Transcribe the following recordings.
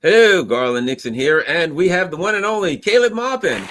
Hello, Garland, Nixon here, and we have the one and only Caleb Maupin.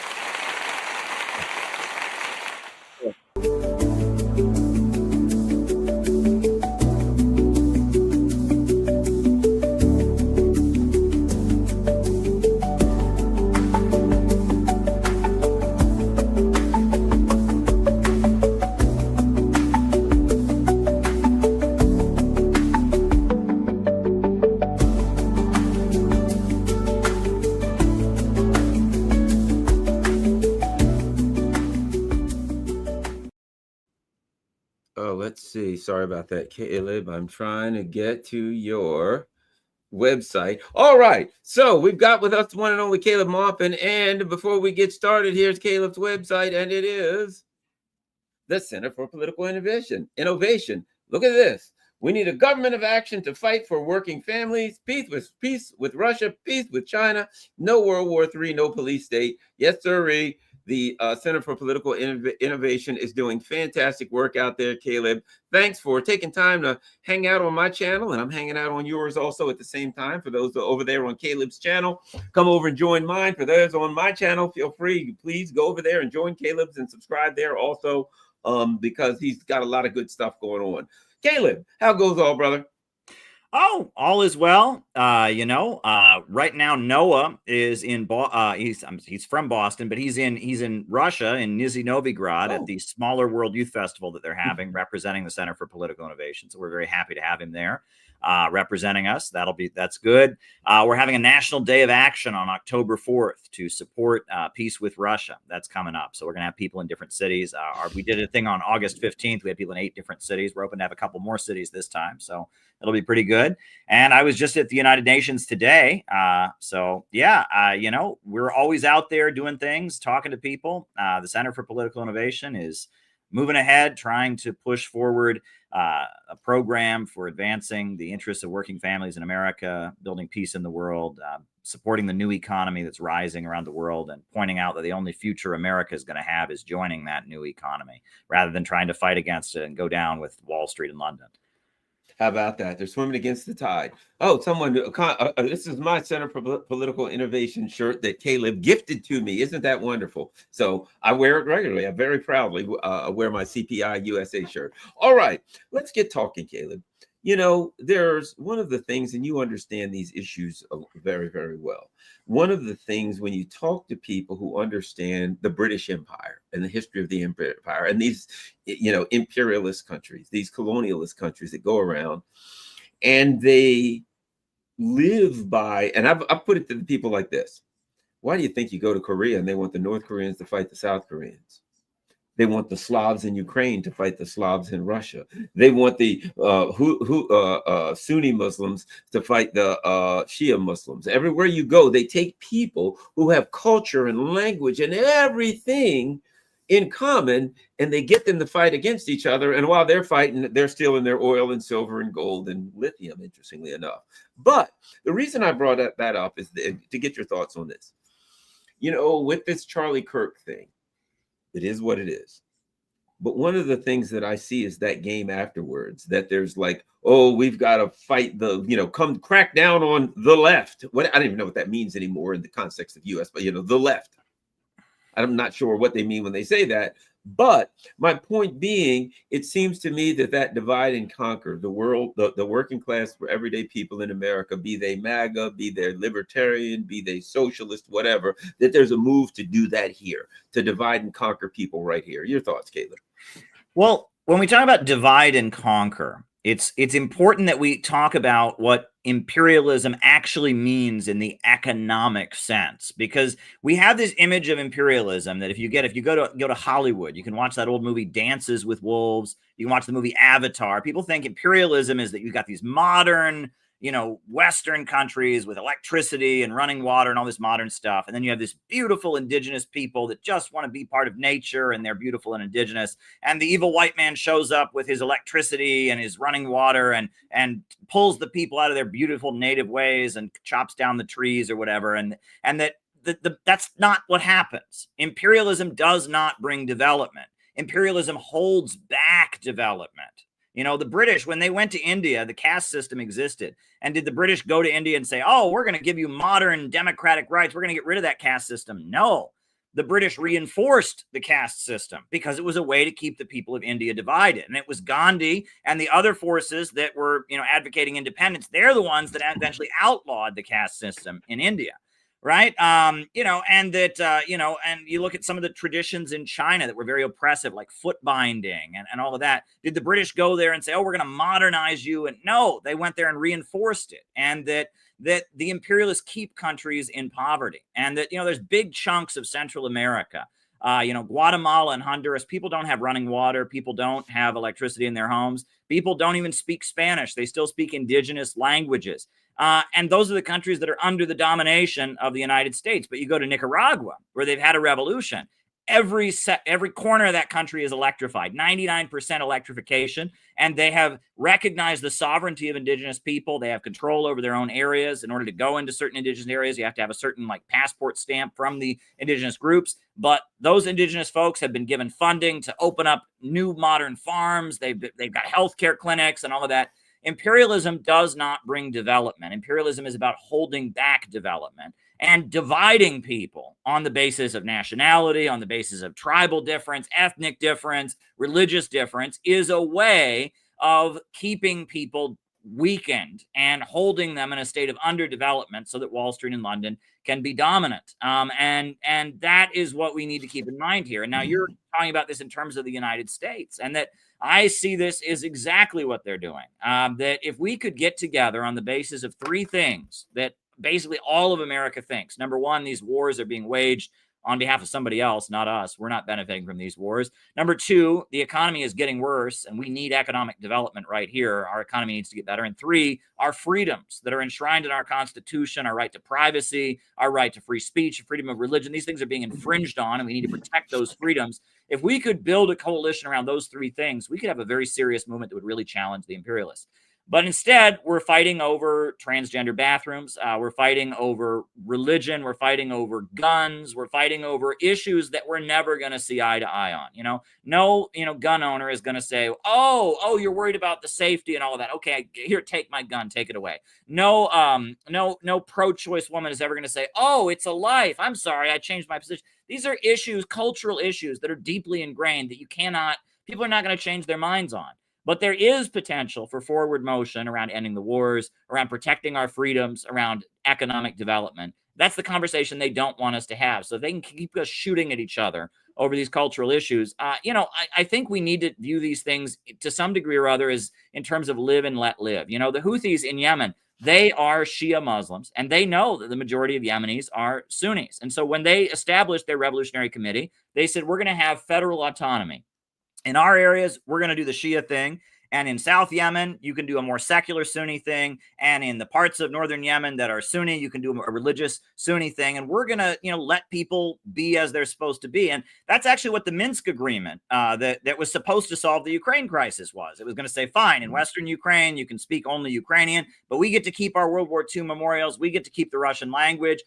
Oh, let's see. Sorry about that, Caleb. I'm trying to get to your website. All right. So we've got with us the one and only Caleb Maupin. And before we get started, here's Caleb's website, and it is the Center for Political Innovation. Look at this. We need a government of action to fight for working families, peace with Russia, peace with China, no World War III, no police state. Yes, sirree. The Center for Political Innovation is doing fantastic work out there, Caleb. Thanks for taking time to hang out on my channel, and I'm hanging out on yours also at the same time. For those over there on Caleb's channel, come over and join mine. For those on my channel, feel free, please go over there and join Caleb's and subscribe there also, because he's got a lot of good stuff going on. Caleb, how goes all, brother? Oh, all is well. Right now Noah is in he's from Boston, but he's in Russia in Nizhny Novgorod at the smaller World Youth Festival that they're having, representing the Center for Political Innovation. So we're very happy to have him there, representing us. That's good. We're having a National Day of Action on October 4th to support peace with Russia. That's coming up. So we're gonna have people in different cities. We did a thing on August 15th. We had people in 8 different cities. We're hoping to have a couple more cities this time. So it'll be pretty good. And I was just at the United Nations today. We're always out there doing things, talking to people. The Center for Political Innovation is moving ahead, trying to push forward a program for advancing the interests of working families in America, building peace in the world, supporting the new economy that's rising around the world, and pointing out that the only future America is going to have is joining that new economy rather than trying to fight against it and go down with Wall Street and London. How about that? They're swimming against the tide. Oh, this is my Center for Political Innovation shirt that Caleb gifted to me. Isn't that wonderful? So I wear it regularly. I very proudly wear my CPI USA shirt. All right, let's get talking, Caleb. You know, there's one of the things, and you understand these issues very, very well. One of the things when you talk to people who understand the British Empire and the history of the empire and these, imperialist countries, these colonialist countries that go around, and they live by, and I've put it to the people like this. Why do you think you go to Korea and they want the North Koreans to fight the South Koreans? They want the Slavs in Ukraine to fight the Slavs in Russia. They want the Sunni Muslims to fight the Shia Muslims. Everywhere you go, they take people who have culture and language and everything in common, and they get them to fight against each other. And while they're fighting, they're stealing their oil and silver and gold and lithium, interestingly enough. But the reason I brought that up is to get your thoughts on this. With this Charlie Kirk thing, it is what it is. But one of the things that I see is that game afterwards, that there's like, oh, we've got to fight come crack down on the left. I don't even know what that means anymore in the context of US, but the left. I'm not sure what they mean when they say that. But my point being, it seems to me that divide and conquer the world, the working class for everyday people in America, be they MAGA, be they libertarian, be they socialist, whatever, that there's a move to do that here, to divide and conquer people right here. Your thoughts, Caleb? Well, when we talk about divide and conquer, it's important that we talk about what imperialism actually means in the economic sense, because we have this image of imperialism that if you go to Hollywood, you can watch that old movie Dances with Wolves, you can watch the movie Avatar. People think imperialism is that you've got these modern, Western countries with electricity and running water and all this modern stuff. And then you have this beautiful indigenous people that just want to be part of nature, and they're beautiful and indigenous. And the evil white man shows up with his electricity and his running water and pulls the people out of their beautiful native ways and chops down the trees or whatever. And that's not what happens. Imperialism does not bring development. Imperialism holds back development. You know, the British, when they went to India, the caste system existed. And did the British go to India and say, oh, we're going to give you modern democratic rights, we're going to get rid of that caste system? No. The British reinforced the caste system because it was a way to keep the people of India divided. And it was Gandhi and the other forces that were, you know, advocating independence. They're the ones that eventually outlawed the caste system in India. Right. You know, and that, you know, and you look at some of the traditions in China that were very oppressive, like foot binding and all of that. Did the British go there and say, oh, we're going to modernize you? And no, they went there and reinforced it. And that the imperialists keep countries in poverty, and that, you know, there's big chunks of Central America, you know, Guatemala and Honduras, people don't have running water. People don't have electricity in their homes. People don't even speak Spanish. They still speak indigenous languages. And those are the countries that are under the domination of the United States. But you go to Nicaragua, where they've had a revolution. Every corner of that country is electrified, 99% electrification, and they have recognized the sovereignty of indigenous people. They have control over their own areas. In order to go into certain indigenous areas, you have to have a certain like passport stamp from the indigenous groups. But those indigenous folks have been given funding to open up new modern farms. They've got healthcare clinics and all of that. Imperialism does not bring development. Imperialism is about holding back development and dividing people on the basis of nationality, on the basis of tribal difference, ethnic difference, religious difference, is a way of keeping people weakened and holding them in a state of underdevelopment so that Wall Street and London can be dominant. And that is what we need to keep in mind here. And now you're talking about this in terms of the United States, and that I see this is exactly what they're doing. That if we could get together on the basis of three things that basically all of America thinks. Number one, these wars are being waged on behalf of somebody else, not us. We're not benefiting from these wars. Number two, the economy is getting worse, and we need economic development right here. Our economy needs to get better. And three, our freedoms that are enshrined in our Constitution, our right to privacy, our right to free speech, freedom of religion, these things are being infringed on, and we need to protect those freedoms. If we could build a coalition around those three things, we could have a very serious movement that would really challenge the imperialists. But instead, we're fighting over transgender bathrooms. We're fighting over religion. We're fighting over guns. We're fighting over issues that we're never going to see eye to eye on. You know, no, gun owner is going to say, oh, you're worried about the safety and all of that. Okay, here, take my gun, take it away. No pro-choice woman is ever going to say, oh, it's a life. I'm sorry, I changed my position. These are issues, cultural issues that are deeply ingrained that people are not going to change their minds on. But there is potential for forward motion around ending the wars, around protecting our freedoms, around economic development. That's the conversation they don't want us to have. So they can keep us shooting at each other over these cultural issues. I think we need to view these things to some degree or other as in terms of live and let live. You know, the Houthis in Yemen, they are Shia Muslims, and they know that the majority of Yemenis are Sunnis. And so when they established their revolutionary committee, they said, we're going to have federal autonomy. In our areas, we're going to do the Shia thing. And in South Yemen, you can do a more secular Sunni thing. And in the parts of northern Yemen that are Sunni, you can do a religious Sunni thing. And we're going to, let people be as they're supposed to be. And that's actually what the Minsk agreement that was supposed to solve the Ukraine crisis was. It was going to say, fine, in Western Ukraine, you can speak only Ukrainian, but we get to keep our World War II memorials. We get to keep the Russian language.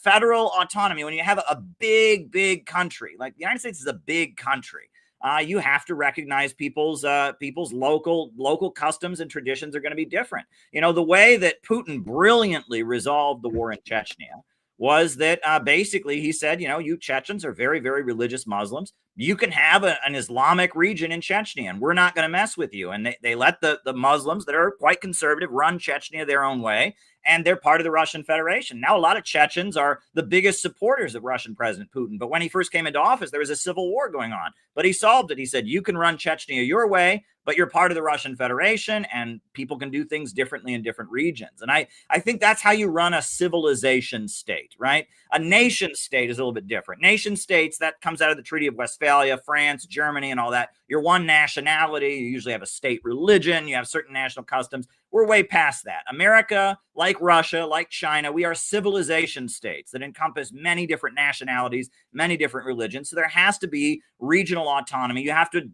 Federal autonomy. When you have a big, big country, like the United States is a big country, you have to recognize people's local customs and traditions are going to be different. The way that Putin brilliantly resolved the war in Chechnya was that basically he said, you Chechens are very, very religious Muslims. You can have an Islamic region in Chechnya, and we're not going to mess with you. And they let the Muslims that are quite conservative run Chechnya their own way, and they're part of the Russian Federation. Now, a lot of Chechens are the biggest supporters of Russian President Putin. But when he first came into office, there was a civil war going on. But he solved it. He said, you can run Chechnya your way, but you're part of the Russian Federation, and people can do things differently in different regions. And I think that's how you run a civilization state, right? A nation state is a little bit different. Nation states, that comes out of the Treaty of Westphalia, France, Germany, and all that. You're one nationality. You usually have a state religion. You have certain national customs. we're way past that. America, like Russia, like China, we are civilization states that encompass many different nationalities, many different religions. So there has to be regional autonomy. You have to,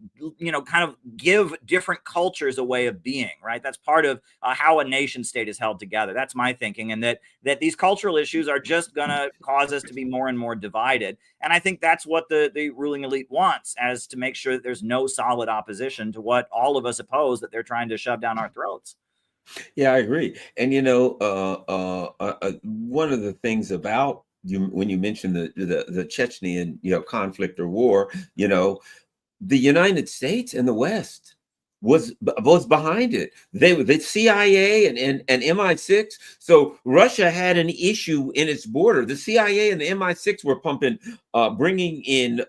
kind of give different cultures a way of being, right? That's part of how a nation state is held together. That's my thinking, and that these cultural issues are just going to cause us to be more and more divided. And I think that's what the ruling elite wants, as to make sure that there's no solid opposition to what all of us oppose that they're trying to shove down our throats. Yeah, I agree. And one of the things about you, when you mentioned the Chechenian conflict or war, the United States and the West was behind it. They were the CIA and MI6. So Russia had an issue in its border. The CIA and the MI6 were bringing in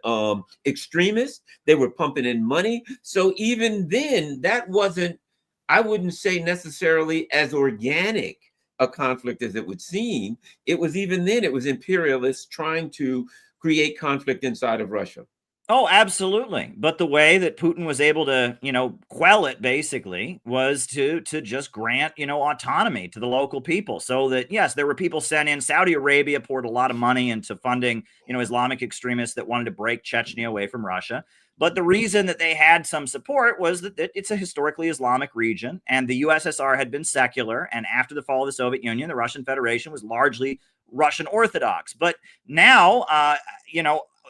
extremists. They were pumping in money. So even then, that wasn't, I wouldn't say necessarily as organic a conflict as it would seem. It was, even then, it was imperialists trying to create conflict inside of Russia. Oh, absolutely. But the way that Putin was able to, quell it basically was to just grant, autonomy to the local people. So that, yes, there were people sent in. Saudi Arabia poured a lot of money into funding, Islamic extremists that wanted to break Chechnya away from Russia. But the reason that they had some support was that it's a historically Islamic region, and the USSR had been secular. And after the fall of the Soviet Union, the Russian Federation was largely Russian Orthodox. But now,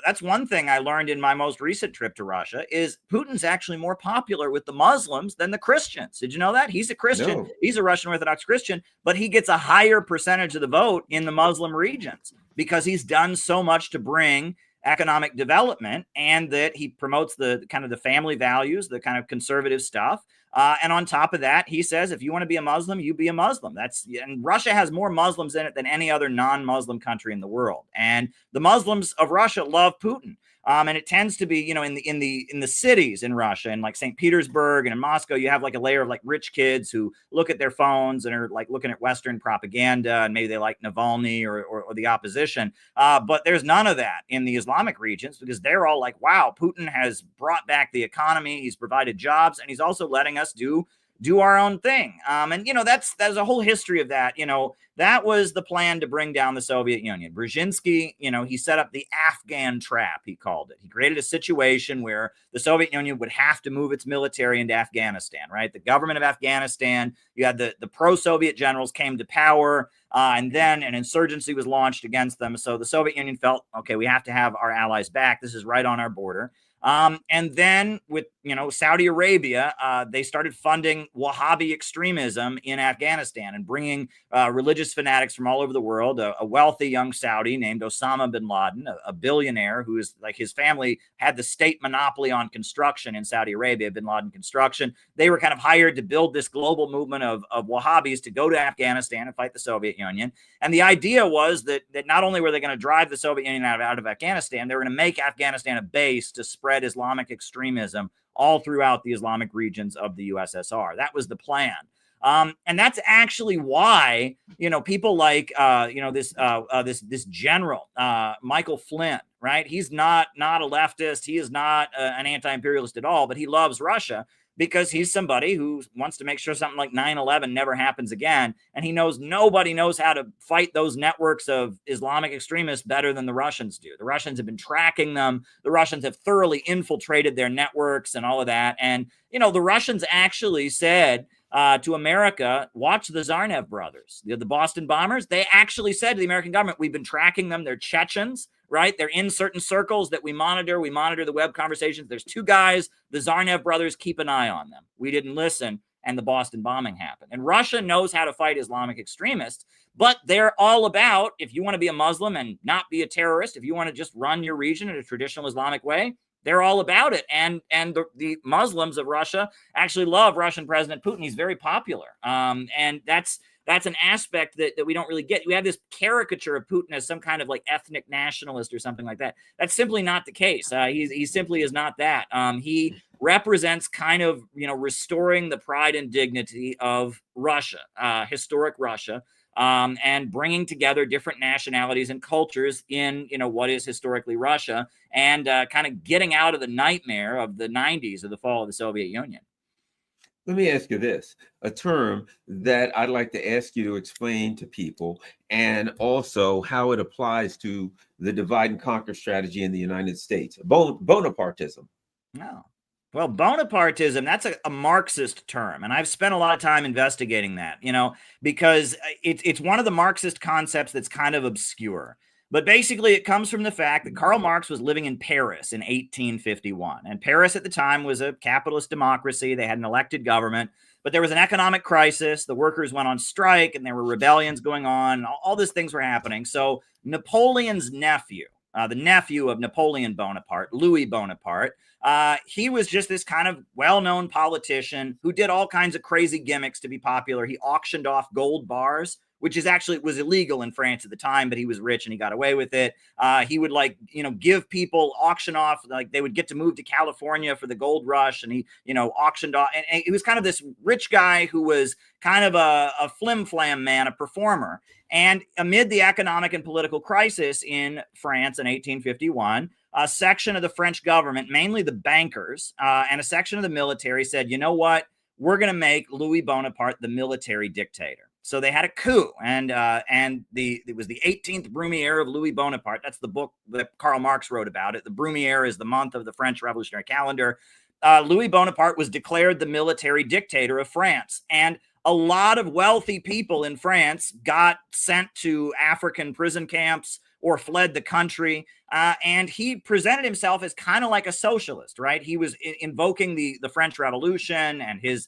that's one thing I learned in my most recent trip to Russia, is Putin's actually more popular with the Muslims than the Christians. Did you know that? He's a Christian. No. He's a Russian Orthodox Christian, but he gets a higher percentage of the vote in the Muslim regions because he's done so much to bring economic development, and that he promotes the kind of the family values, the kind of conservative stuff. And on top of that, he says, if you want to be a Muslim, you be a Muslim. And Russia has more Muslims in it than any other non-Muslim country in the world. And the Muslims of Russia love Putin. And it tends to be, in the cities in Russia, and like St. Petersburg and in Moscow, you have like a layer of like rich kids who look at their phones and are like looking at Western propaganda, and maybe they like Navalny or the opposition. But there's none of that in the Islamic regions, because they're all like, wow, Putin has brought back the economy, he's provided jobs, and he's also letting us do our own thing. And there's a whole history of that. That was the plan to bring down the Soviet Union. Brzezinski, he set up the Afghan trap, he called it. He created a situation where the Soviet Union would have to move its military into Afghanistan, right? The government of Afghanistan, you had the pro-Soviet generals came to power, and then an insurgency was launched against them. So the Soviet Union felt, okay, we have to have our allies back. This is right on our border. And then with, Saudi Arabia, they started funding Wahhabi extremism in Afghanistan and bringing religious fanatics from all over the world. A wealthy young Saudi named Osama bin Laden, a billionaire who is like, his family had the state monopoly on construction in Saudi Arabia, bin Laden Construction. They were kind of hired to build this global movement of Wahhabis to go to Afghanistan and fight the Soviet Union. And the idea was that not only were they going to drive the Soviet Union out of Afghanistan, they were going to make Afghanistan a base to spread Islamic extremism all throughout the Islamic regions of the USSR. That was the plan. And that's actually why, people like, this general, Michael Flynn, right? He's not a leftist. He is not an anti-imperialist at all, but he loves Russia because he's somebody who wants to make sure something like 9/11 never happens again. And he knows nobody knows how to fight those networks of Islamic extremists better than the Russians do. The Russians have been tracking them. The Russians have thoroughly infiltrated their networks and all of that. And, the Russians actually said to America, watch the Tsarnaev brothers, the Boston bombers. They actually said to the American government, we've been tracking them. They're Chechens, right? They're in certain circles that we monitor. We monitor the web conversations. There's two guys, the Tsarnaev brothers, keep an eye on them. We didn't listen, and the Boston bombing happened. And Russia knows how to fight Islamic extremists, but they're all about, if you want to be a Muslim and not be a terrorist, if you want to just run your region in a traditional Islamic way, they're all about it. And the Muslims of Russia actually love Russian President Putin. He's very popular. And that's an aspect that we don't really get. We have this caricature of Putin as some kind of like ethnic nationalist or something like that. That's simply not the case. He simply is not that. He represents kind of, restoring the pride and dignity of Russia, historic Russia, and bringing together different nationalities and cultures in, what is historically Russia, and kind of getting out of the nightmare of the 90s of the fall of the Soviet Union. Let me ask you this, a term that I'd like to ask you to explain to people, and also how it applies to the divide and conquer strategy in the United States. Bonapartism. No. Well, Bonapartism, that's a Marxist term. And I've spent a lot of time investigating that, because it's one of the Marxist concepts that's kind of obscure. But basically, it comes from the fact that Karl Marx was living in Paris in 1851. And Paris at the time was a capitalist democracy. They had an elected government, but there was an economic crisis. The workers went on strike and there were rebellions going on. All these things were happening. So Napoleon's nephew, the nephew of Napoleon Bonaparte, Louis Bonaparte, he was just this kind of well-known politician who did all kinds of crazy gimmicks to be popular. He auctioned off gold bars, which was illegal in France at the time, but he was rich and he got away with it. He would give people, auction off, like they would get to move to California for the gold rush, and he, auctioned off. And he was kind of this rich guy who was kind of a flim-flam man, a performer. And amid the economic and political crisis in France in 1851, a section of the French government, mainly the bankers, and a section of the military said, you know what? We're going to make Louis Bonaparte the military dictator. So they had a coup, and it was the 18th Brumaire of Louis Bonaparte. That's the book that Karl Marx wrote about it. The Brumaire is the month of the French Revolutionary calendar. Louis Bonaparte was declared the military dictator of France, and a lot of wealthy people in France got sent to African prison camps or fled the country. And he presented himself as kind of like a socialist, right? He was invoking the French Revolution and his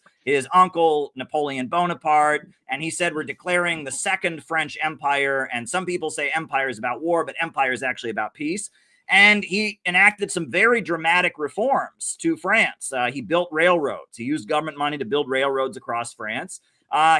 uncle, Napoleon Bonaparte. And he said, we're declaring the Second French Empire. And some people say empire is about war, but empire is actually about peace. And he enacted some very dramatic reforms to France. He built railroads. He used government money to build railroads across France.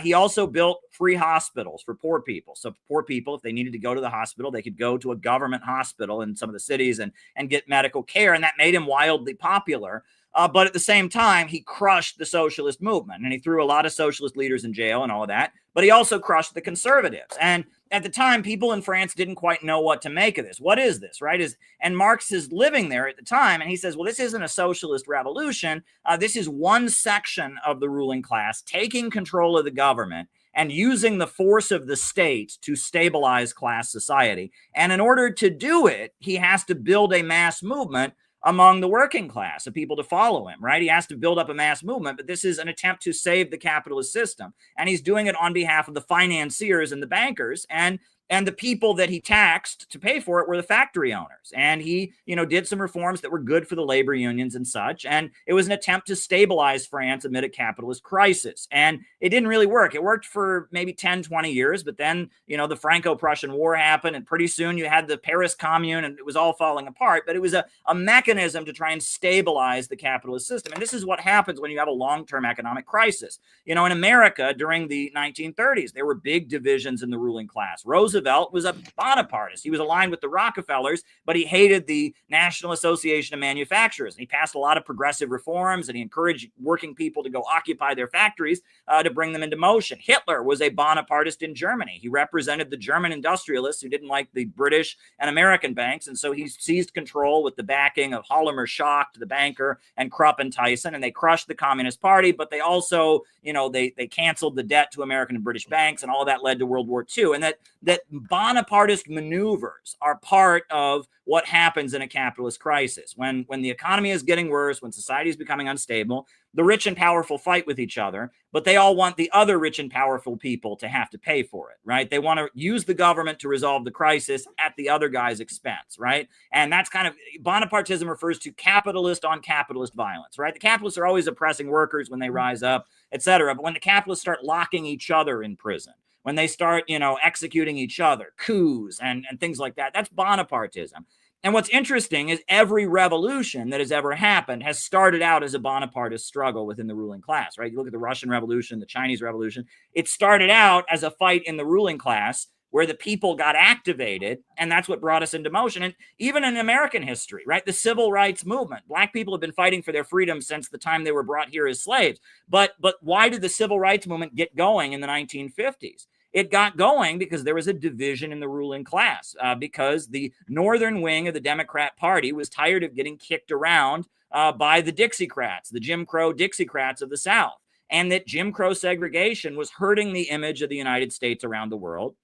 He also built free hospitals for poor people. So poor people, if they needed to go to the hospital, they could go to a government hospital in some of the cities and get medical care. And that made him wildly popular. But at the same time, he crushed the socialist movement, and he threw a lot of socialist leaders in jail and all of that. But he also crushed the conservatives. And at the time, people in France didn't quite know what to make of this. What is this, right? And Marx is living there at the time, and he says, well, this isn't a socialist revolution. This is one section of the ruling class taking control of the government and using the force of the state to stabilize class society. And in order to do it, he has to build a mass movement among the working class of people to follow him, right? He has to build up a mass movement, but this is an attempt to save the capitalist system. And he's doing it on behalf of the financiers and the bankers, and the people that he taxed to pay for it were the factory owners. And he, did some reforms that were good for the labor unions and such. And it was an attempt to stabilize France amid a capitalist crisis. And it didn't really work. It worked for maybe 10, 20 years. But then, the Franco-Prussian War happened. And pretty soon you had the Paris Commune, and it was all falling apart. But it was a mechanism to try and stabilize the capitalist system. And this is what happens when you have a long-term economic crisis. In America during the 1930s, there were big divisions in the ruling class. Roosevelt was a Bonapartist. He was aligned with the Rockefellers, but he hated the National Association of Manufacturers. And he passed a lot of progressive reforms, and he encouraged working people to go occupy their factories to bring them into motion. Hitler was a Bonapartist in Germany. He represented the German industrialists who didn't like the British and American banks, and so he seized control with the backing of Hallemer Schacht, the banker, and Krupp and Tyson, and they crushed the Communist Party, but they also, they canceled the debt to American and British banks, and all that led to World War II. And that Bonapartist maneuvers are part of what happens in a capitalist crisis. When the economy is getting worse, when society is becoming unstable, the rich and powerful fight with each other, but they all want the other rich and powerful people to have to pay for it, right? They want to use the government to resolve the crisis at the other guy's expense, right? And that's kind of, Bonapartism refers to capitalist on capitalist violence, right? The capitalists are always oppressing workers when they rise up, etc. But when the capitalists start locking each other in prison, when they start, executing each other, coups and things like that, that's Bonapartism. And what's interesting is every revolution that has ever happened has started out as a Bonapartist struggle within the ruling class, right? You look at the Russian Revolution, the Chinese Revolution. It started out as a fight in the ruling class where the people got activated, and that's what brought us into motion. And even in American history, right? The civil rights movement. Black people have been fighting for their freedom since the time they were brought here as slaves. But why did the civil rights movement get going in the 1950s? It got going because there was a division in the ruling class, because the northern wing of the Democrat Party was tired of getting kicked around by the Dixiecrats, the Jim Crow Dixiecrats of the South. and that Jim Crow segregation was hurting the image of the United States around the world.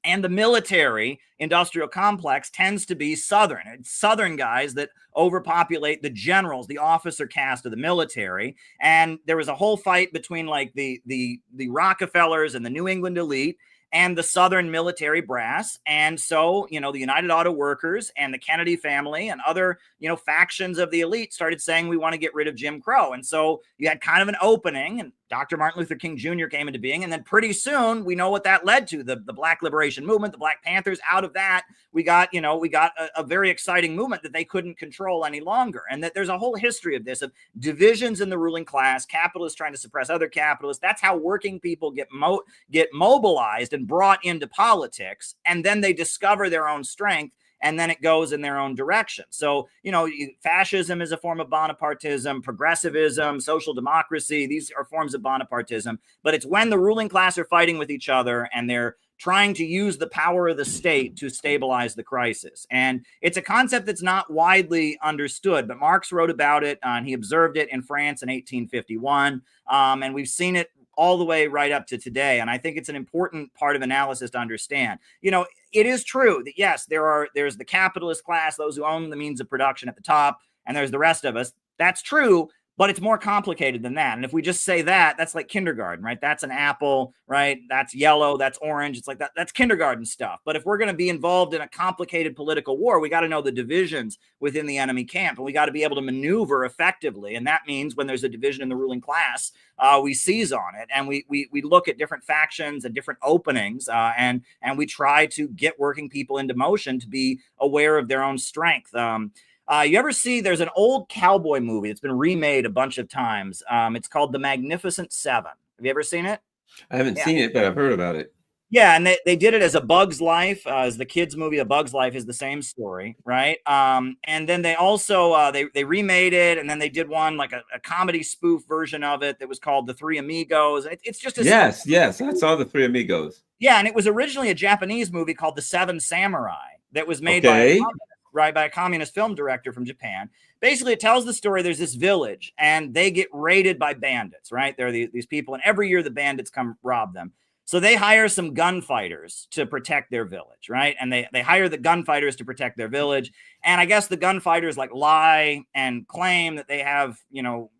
And the military industrial complex tends to be Southern. It's Southern guys that overpopulate the generals, the officer caste of the military. And there was a whole fight between like the Rockefellers and the New England elite and the Southern military brass. And so, you know, the United Auto Workers and the Kennedy family and other, you know, factions of the elite started saying, we want to get rid of Jim Crow. And so you had kind of an opening, and Dr. Martin Luther King Jr. came into being. And then pretty soon we know what that led to, the Black Liberation Movement, the Black Panthers. Out of that, we got a very exciting movement that they couldn't control any longer. And that there's a whole history of this, of divisions in the ruling class, capitalists trying to suppress other capitalists. That's how working people get mobilized and brought into politics. And then they discover their own strength, and then it goes in their own direction. So, you know, fascism is a form of Bonapartism, progressivism, social democracy. These are forms of Bonapartism. But it's when the ruling class are fighting with each other and they're trying to use the power of the state to stabilize the crisis. And it's a concept that's not widely understood, but Marx wrote about it, and he observed it in France in 1851. And we've seen it all the way right up to today. And I think it's an important part of analysis to understand. You know, it is true that, yes, there's the capitalist class, those who own the means of production at the top, and there's the rest of us. That's true, but it's more complicated than that. And if we just say that, that's like kindergarten, right? That's an apple, right? That's yellow, that's orange. It's like that. That's kindergarten stuff. But if we're going to be involved in a complicated political war, we got to know the divisions within the enemy camp, and we got to be able to maneuver effectively. And that means when there's a division in the ruling class, we seize on it, and we look at different factions and different openings, and we try to get working people into motion to be aware of their own strength. You ever see, there's an old cowboy movie that's been remade a bunch of times. It's called The Magnificent Seven. Have you ever seen it? I haven't seen it, but I've heard about it. Yeah, and they did it as A Bug's Life, as the kids' movie. A Bug's Life is the same story, right? And then they also they remade it, and then they did one like a comedy spoof version of it that was called The Three Amigos. It's just a yes, I saw The Three Amigos. Yeah, and it was originally a Japanese movie called The Seven Samurai that was made by a communist film director from Japan. Basically, it tells the story. There's this village, and they get raided by bandits, right? There are these people, and every year the bandits come rob them. So they hire some gunfighters to protect their village, right? And they hire the gunfighters to protect their village. And I guess the gunfighters like lie and claim that they have, you know,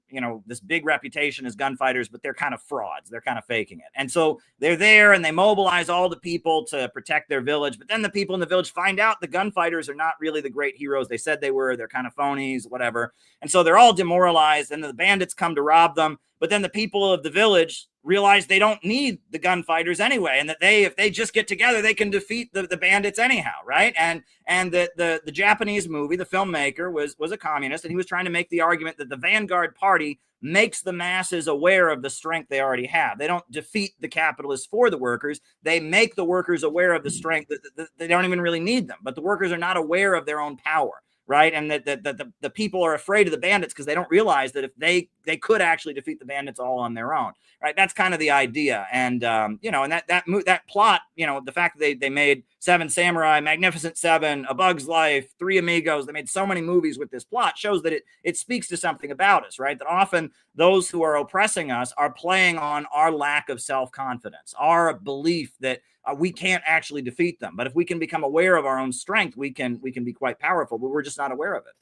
this big reputation as gunfighters, but they're kind of frauds. They're kind of faking it. And so they're there and they mobilize all the people to protect their village. But then the people in the village find out the gunfighters are not really the great heroes they said they were. They're kind of phonies, whatever. And so they're all demoralized, and the bandits come to rob them. But then the people of the village realize they don't need the gunfighters anyway, and that if they just get together, they can defeat the bandits anyhow, right? And the Japanese movie, the filmmaker was a communist, and he was trying to make the argument that the vanguard party makes the masses aware of the strength they already have. They don't defeat the capitalists for the workers. They make the workers aware of the strength that they don't even really need them, but the workers are not aware of their own power. Right. And that the people are afraid of the bandits because they don't realize that if they could actually defeat the bandits all on their own. Right. That's kind of the idea. And, you know, and that plot, you know, the fact that they made Seven Samurai, Magnificent Seven, A Bug's Life, Three Amigos, they made so many movies with this plot, shows that it speaks to something about us. Right. That often those who are oppressing us are playing on our lack of self-confidence, our belief that we can't actually defeat them. But if we can become aware of our own strength, we can be quite powerful, but we're just not aware of it.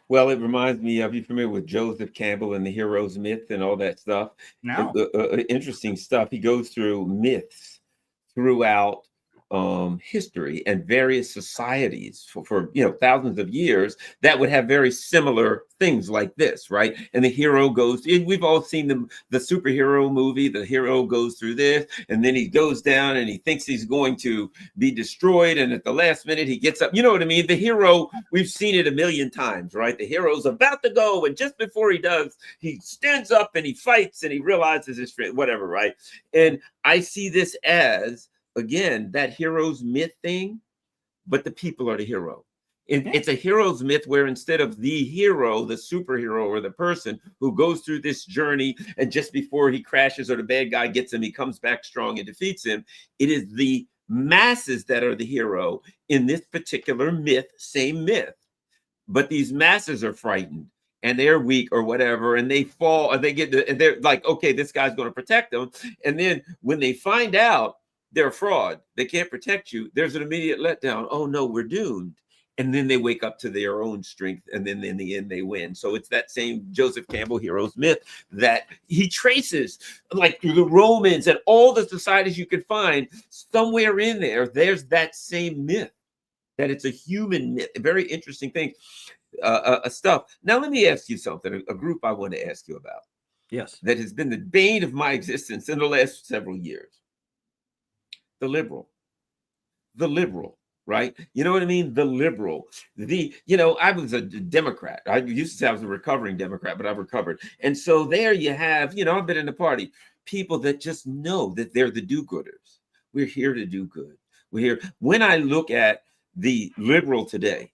Well, it reminds me of, you familiar with Joseph Campbell and the hero's myth and all that stuff? No. Interesting stuff. He goes through myths throughout history and various societies for thousands of years that would have very similar things like this, right? And the hero goes, we've all seen the superhero movie, the hero goes through this, and then he goes down and he thinks he's going to be destroyed, and at the last minute he gets up. You know what I mean? The hero, we've seen it a million times, right? The hero's about to go, and just before he does, he stands up and he fights and he realizes his strength, whatever, right? And I see this as, again, that hero's myth thing, but the people are the hero. It's a hero's myth where instead of the hero, the superhero, or the person who goes through this journey and just before he crashes or the bad guy gets him, he comes back strong and defeats him, it is the masses that are the hero in this particular myth, same myth. But these masses are frightened. and they're weak or whatever, and they fall, and and they're like, okay, this guy's going to protect them. And then when they find out they're a fraud, they can't protect you, there's an immediate letdown. Oh no, we're doomed. And then they wake up to their own strength, and then in the end they win. So it's that same Joseph Campbell hero's myth that he traces, like the Romans and all the societies you could find. Somewhere in there, there's that same myth, that it's a human myth. A very interesting thing, stuff. Now let me ask you something, a group I want to ask you about. Yes. That has been the bane of my existence in the last several years. The liberal. Right? You know what I mean? The liberal. I was a Democrat. I used to say I was a recovering Democrat, but I've recovered. And so there you have, I've been in the party, people that just know that they're the do-gooders. We're here to do good. We're here. When I look at the liberal today,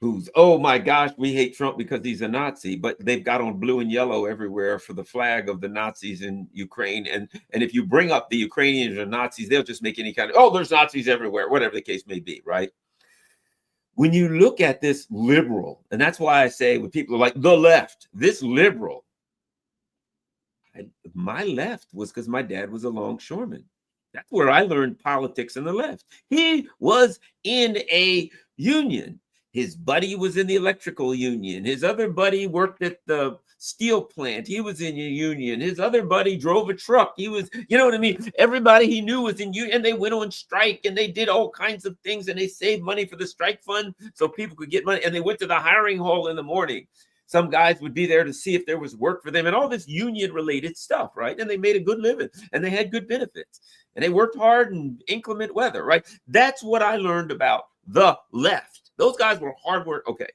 who's, oh my gosh, we hate Trump because he's a Nazi, but they've got on blue and yellow everywhere for the flag of the Nazis in Ukraine. And if you bring up the Ukrainians or Nazis, they'll just make any kind of, oh, there's Nazis everywhere, whatever the case may be, right? When you look at this liberal, and that's why I say when people are like the left, this liberal, my left was because my dad was a longshoreman. That's where I learned politics in the left. He was in a union. His buddy was in the electrical union. His other buddy worked at the steel plant. He was in a union. His other buddy drove a truck. He was, you know what I mean? Everybody he knew was in union, and they went on strike, and they did all kinds of things, and they saved money for the strike fund so people could get money. And they went to the hiring hall in the morning. Some guys would be there to see if there was work for them and all this union related stuff, right? And they made a good living, and they had good benefits, and they worked hard in inclement weather, right? That's what I learned about the left. Those guys were hard work. Okay.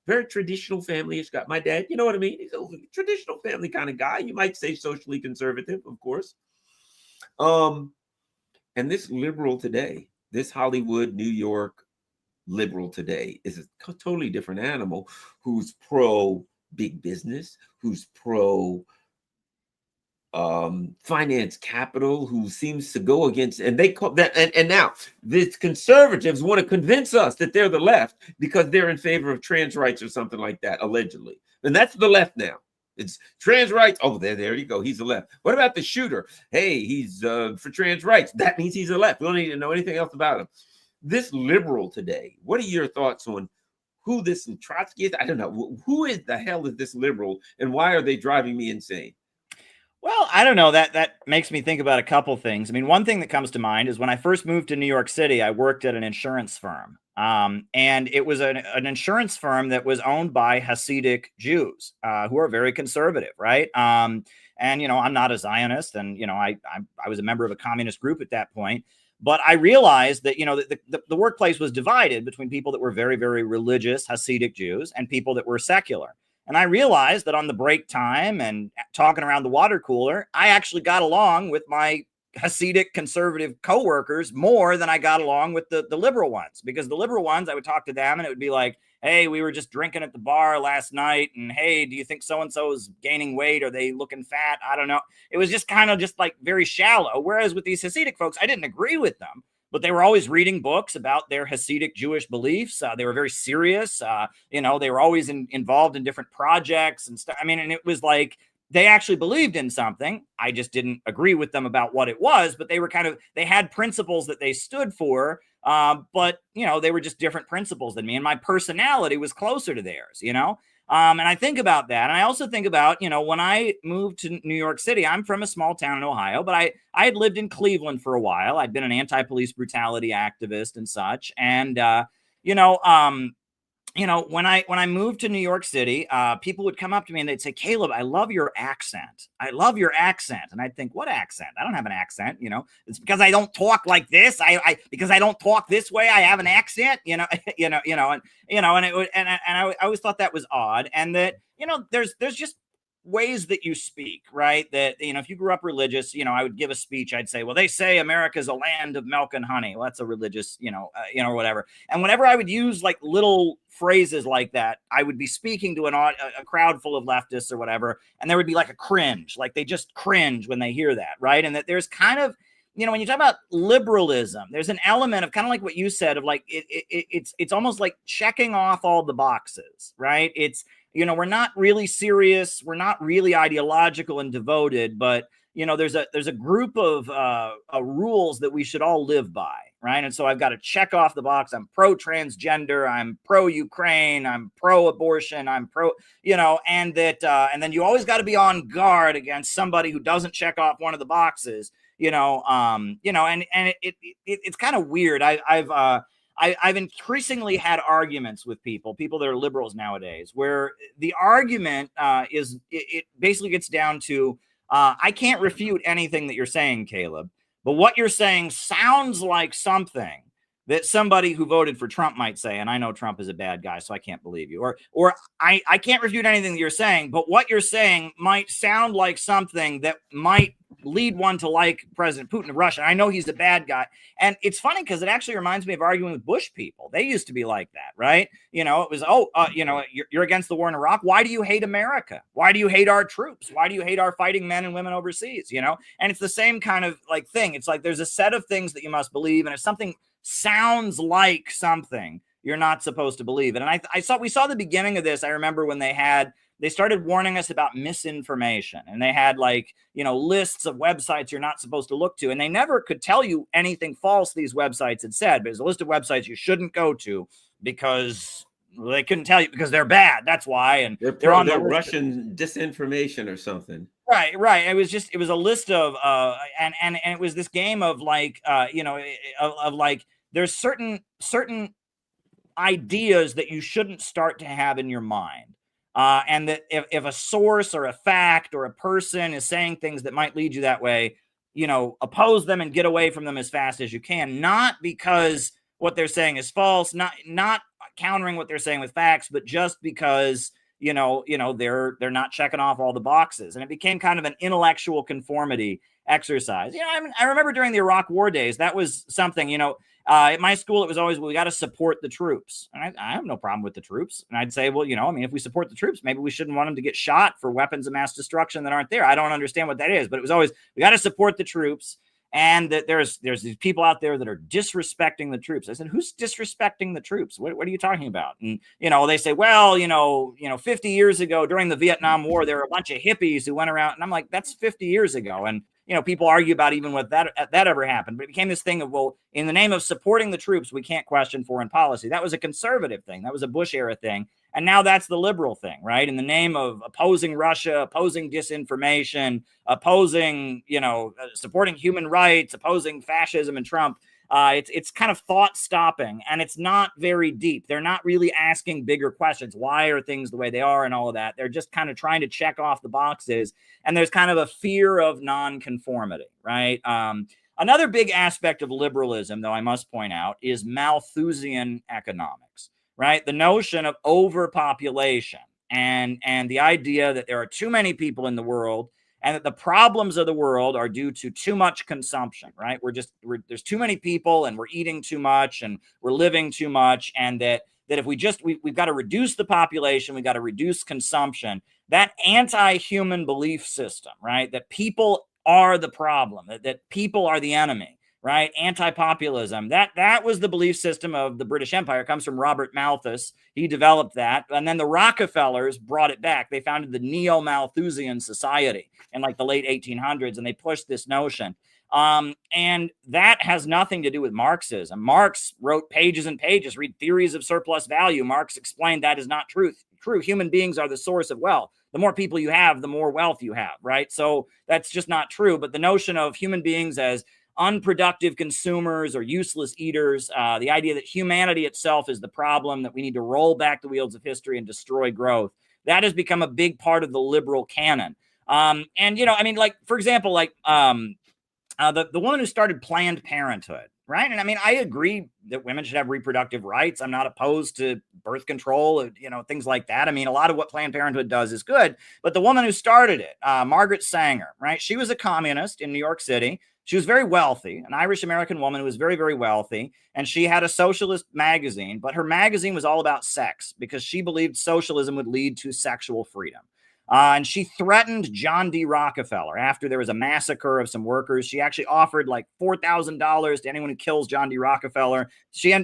Very traditional family. It's got my dad, you know what I mean? He's a traditional family kind of guy. You might say socially conservative, of course. And this liberal today, this Hollywood, New York liberal today is a totally different animal, who's pro big business, who's pro finance capital, who seems to go against, and they call that, and now these conservatives want to convince us that they're the left because they're in favor of trans rights or something like that, allegedly. And that's the left now. It's trans rights. Oh, there you go. He's the left. What about the shooter? Hey, he's for trans rights. That means he's the left. We don't need to know anything else about him. This liberal today, what are your thoughts on who this Trotsky is? I don't know. Who is the hell is this liberal, and why are they driving me insane? Well, I don't know. That makes me think about a couple things. I mean, one thing that comes to mind is when I first moved to New York City, I worked at an insurance firm. And it was an insurance firm that was owned by Hasidic Jews, who are very conservative, right? And, I'm not a Zionist, and, I was a member of a communist group at that point. But I realized that, the workplace was divided between people that were very, very religious Hasidic Jews and people that were secular. And I realized that on the break time and talking around the water cooler, I actually got along with my Hasidic conservative coworkers more than I got along with the liberal ones, because the liberal ones, I would talk to them and it would be like, hey, we were just drinking at the bar last night. And hey, do you think so-and-so is gaining weight? Are they looking fat? I don't know. It was just kind of just like very shallow. Whereas with these Hasidic folks, I didn't agree with them, but they were always reading books about their Hasidic Jewish beliefs. They were very serious. They were always involved in different projects and stuff. I mean, and it was like they actually believed in something. I just didn't agree with them about what it was, but they were they had principles that they stood for. But they were just different principles than me. And my personality was closer to theirs, And I think about that. And I also think about, when I moved to New York City, I'm from a small town in Ohio, but I had lived in Cleveland for a while. I'd been an anti-police brutality activist and such. And, when I moved to New York City, people would come up to me and they'd say, Caleb, I love your accent. I love your accent. And I'd think, what accent? I don't have an accent. It's because I don't talk like this. Because I don't talk this way, I have an accent, and I always thought that was odd. And that, there's just ways that you speak, right? That, if you grew up religious, I would give a speech. I'd say, well, they say America's a land of milk and honey. Well, that's a religious, or whatever. And whenever I would use like little phrases like that, I would be speaking to a crowd full of leftists or whatever. And there would be like a cringe, like they just cringe when they hear that. Right. And that there's kind of, when you talk about liberalism, there's an element of kind of like what you said of like, it's almost like checking off all the boxes, right? It's we're not really serious. We're not really ideological and devoted, but there's a group of rules that we should all live by, right? And so I've got to check off the box. I'm pro-transgender. I'm pro-Ukraine. I'm pro-abortion. I'm pro, and then you always got to be on guard against somebody who doesn't check off one of the boxes, and it's kind of weird. I've increasingly had arguments with people that are liberals nowadays, where the argument is it basically gets down to, I can't refute anything that you're saying, Caleb, but what you're saying sounds like something that somebody who voted for Trump might say, and I know Trump is a bad guy, so I can't believe you. Or I can't refute anything that you're saying, but what you're saying might sound like something that might lead one to like President Putin of Russia. I know he's a bad guy. And it's funny because it actually reminds me of arguing with Bush people. They used to be like that, right? It was, you're against the war in Iraq. Why do you hate America? Why do you hate our troops? Why do you hate our fighting men and women overseas? And it's the same kind of like thing. It's like there's a set of things that you must believe. And if something sounds like something, you're not supposed to believe it. And we saw the beginning of this. I remember when they started warning us about misinformation, and they had lists of websites you're not supposed to look to. And they never could tell you anything false these websites had said, but there's a list of websites you shouldn't go to because they couldn't tell you because they're bad. That's why. And they're on the Russian disinformation or something. Right. It was a list of, and it was this game of there's certain ideas that you shouldn't start to have in your mind. And that if a source or a fact or a person is saying things that might lead you that way, oppose them and get away from them as fast as you can, not because what they're saying is false, not countering what they're saying with facts, but just because, they're not checking off all the boxes. And it became kind of an intellectual conformity exercise. I remember during the Iraq War days, that was something, at my school, it was always, we got to support the troops. And I have no problem with the troops. And I'd say, well, if we support the troops, maybe we shouldn't want them to get shot for weapons of mass destruction that aren't there. I don't understand what that is, but it was always, we got to support the troops. And that there's these people out there that are disrespecting the troops. I said, who's disrespecting the troops? What are you talking about? And, they say, well, 50 years ago during the Vietnam War, there were a bunch of hippies who went around. And I'm like, that's 50 years ago. And, people argue about even what that ever happened. But it became this thing of, well, in the name of supporting the troops, we can't question foreign policy. That was a conservative thing. That was a Bush era thing. And now that's the liberal thing, right? In the name of opposing Russia, opposing disinformation, opposing, supporting human rights, opposing fascism and Trump. It's kind of thought stopping, and it's not very deep. They're not really asking bigger questions. Why are things the way they are and all of that? They're just kind of trying to check off the boxes. And there's kind of a fear of nonconformity, right? Another big aspect of liberalism, though, I must point out, is Malthusian economics, right? The notion of overpopulation and the idea that there are too many people in the world and that the problems of the world are due to too much consumption, right? There's too many people and we're eating too much and we're living too much. And that if we've got to reduce the population, we've got to reduce consumption. That anti-human belief system, right? That people are the problem, that people are the enemy, right? Anti-populism. That was the belief system of the British Empire. It comes from Robert Malthus. He developed that. And then the Rockefellers brought it back. They founded the Neo-Malthusian Society in the late 1800s, and they pushed this notion. And that has nothing to do with Marxism. Marx wrote pages and pages, read Theories of Surplus Value. Marx explained that is not true. Human beings are the source of wealth. The more people you have, the more wealth you have, right? So that's just not true. But the notion of human beings as unproductive consumers or useless eaters, the idea that humanity itself is the problem, that we need to roll back the wheels of history and destroy growth, that has become a big part of the liberal canon. For example, the woman who started Planned Parenthood, right? And I agree that women should have reproductive rights. I'm not opposed to birth control, things like that. A lot of what Planned Parenthood does is good. But the woman who started it, Margaret Sanger, right? She was a communist in New York City. She was very wealthy, an Irish-American woman who was very, very wealthy. And she had a socialist magazine, but her magazine was all about sex because she believed socialism would lead to sexual freedom. And she threatened John D. Rockefeller after there was a massacre of some workers. She actually offered $4,000 to anyone who kills John D. Rockefeller.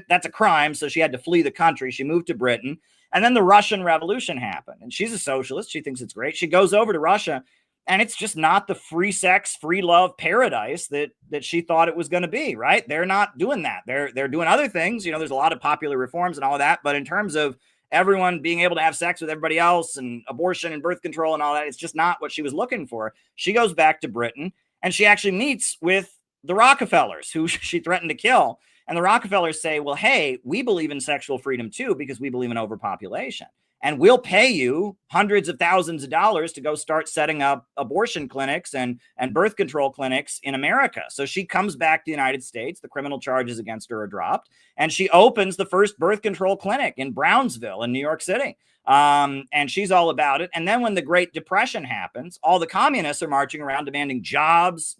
That's a crime, so she had to flee the country. She moved to Britain. And then the Russian Revolution happened, and she's a socialist. She thinks it's great. She goes over to Russia, and it's just not the free sex, free love paradise that she thought it was going to be, right? They're not doing that. They're doing other things. There's a lot of popular reforms and all of that, but in terms of everyone being able to have sex with everybody else and abortion and birth control and all that, it's just not what she was looking for. She goes back to Britain, and she actually meets with the Rockefellers, who she threatened to kill. And the Rockefellers say, well, hey, we believe in sexual freedom too, because we believe in overpopulation. And we'll pay you hundreds of thousands of dollars to go start setting up abortion clinics and birth control clinics in America. So she comes back to the United States. The criminal charges against her are dropped. And she opens the first birth control clinic in Brownsville in New York City. And she's all about it. And then when the Great Depression happens, all the communists are marching around demanding jobs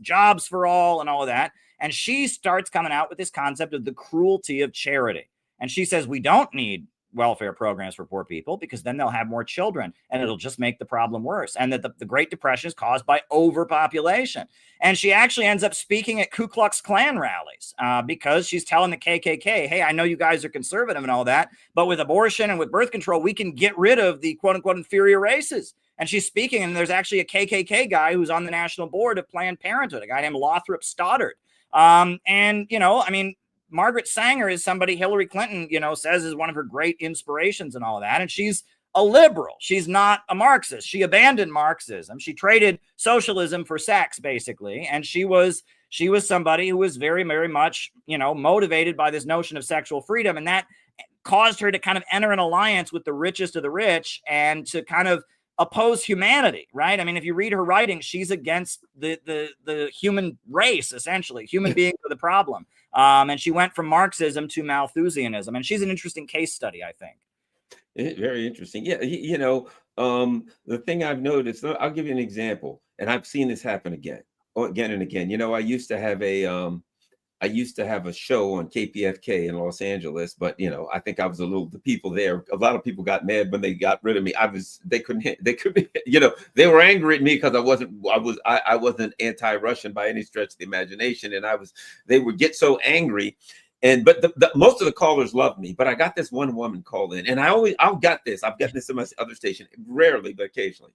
for all and all of that. And she starts coming out with this concept of the cruelty of charity. And she says, we don't need welfare programs for poor people because then they'll have more children and it'll just make the problem worse. And that the Great Depression is caused by overpopulation. And she actually ends up speaking at Ku Klux Klan rallies because she's telling the KKK, hey, I know you guys are conservative and all that, but with abortion and with birth control, we can get rid of the quote unquote inferior races. And she's speaking, and there's actually a KKK guy who's on the national board of Planned Parenthood, a guy named Lothrop Stoddard. Margaret Sanger is somebody Hillary Clinton, says is one of her great inspirations and all of that. And she's a liberal. She's not a Marxist. She abandoned Marxism. She traded socialism for sex, basically. And she was somebody who was very, very much, motivated by this notion of sexual freedom. And that caused her to kind of enter an alliance with the richest of the rich and to kind of oppose humanity, right? I mean, if you read her writing, she's against the human race, essentially. Human beings are the problem. And she went from Marxism to Malthusianism. And she's an interesting case study, I think. Very interesting. Yeah, the thing I've noticed, I'll give you an example, and I've seen this happen again and again. I used to have a show on KPFK in Los Angeles, but I think I was the people there. A lot of people got mad when they got rid of me. They couldn't, they were angry at me because I wasn't anti-Russian by any stretch of the imagination. And they would get so angry. But most of the callers loved me, but I got this one woman call in, and I've got this in my other station, rarely, but occasionally.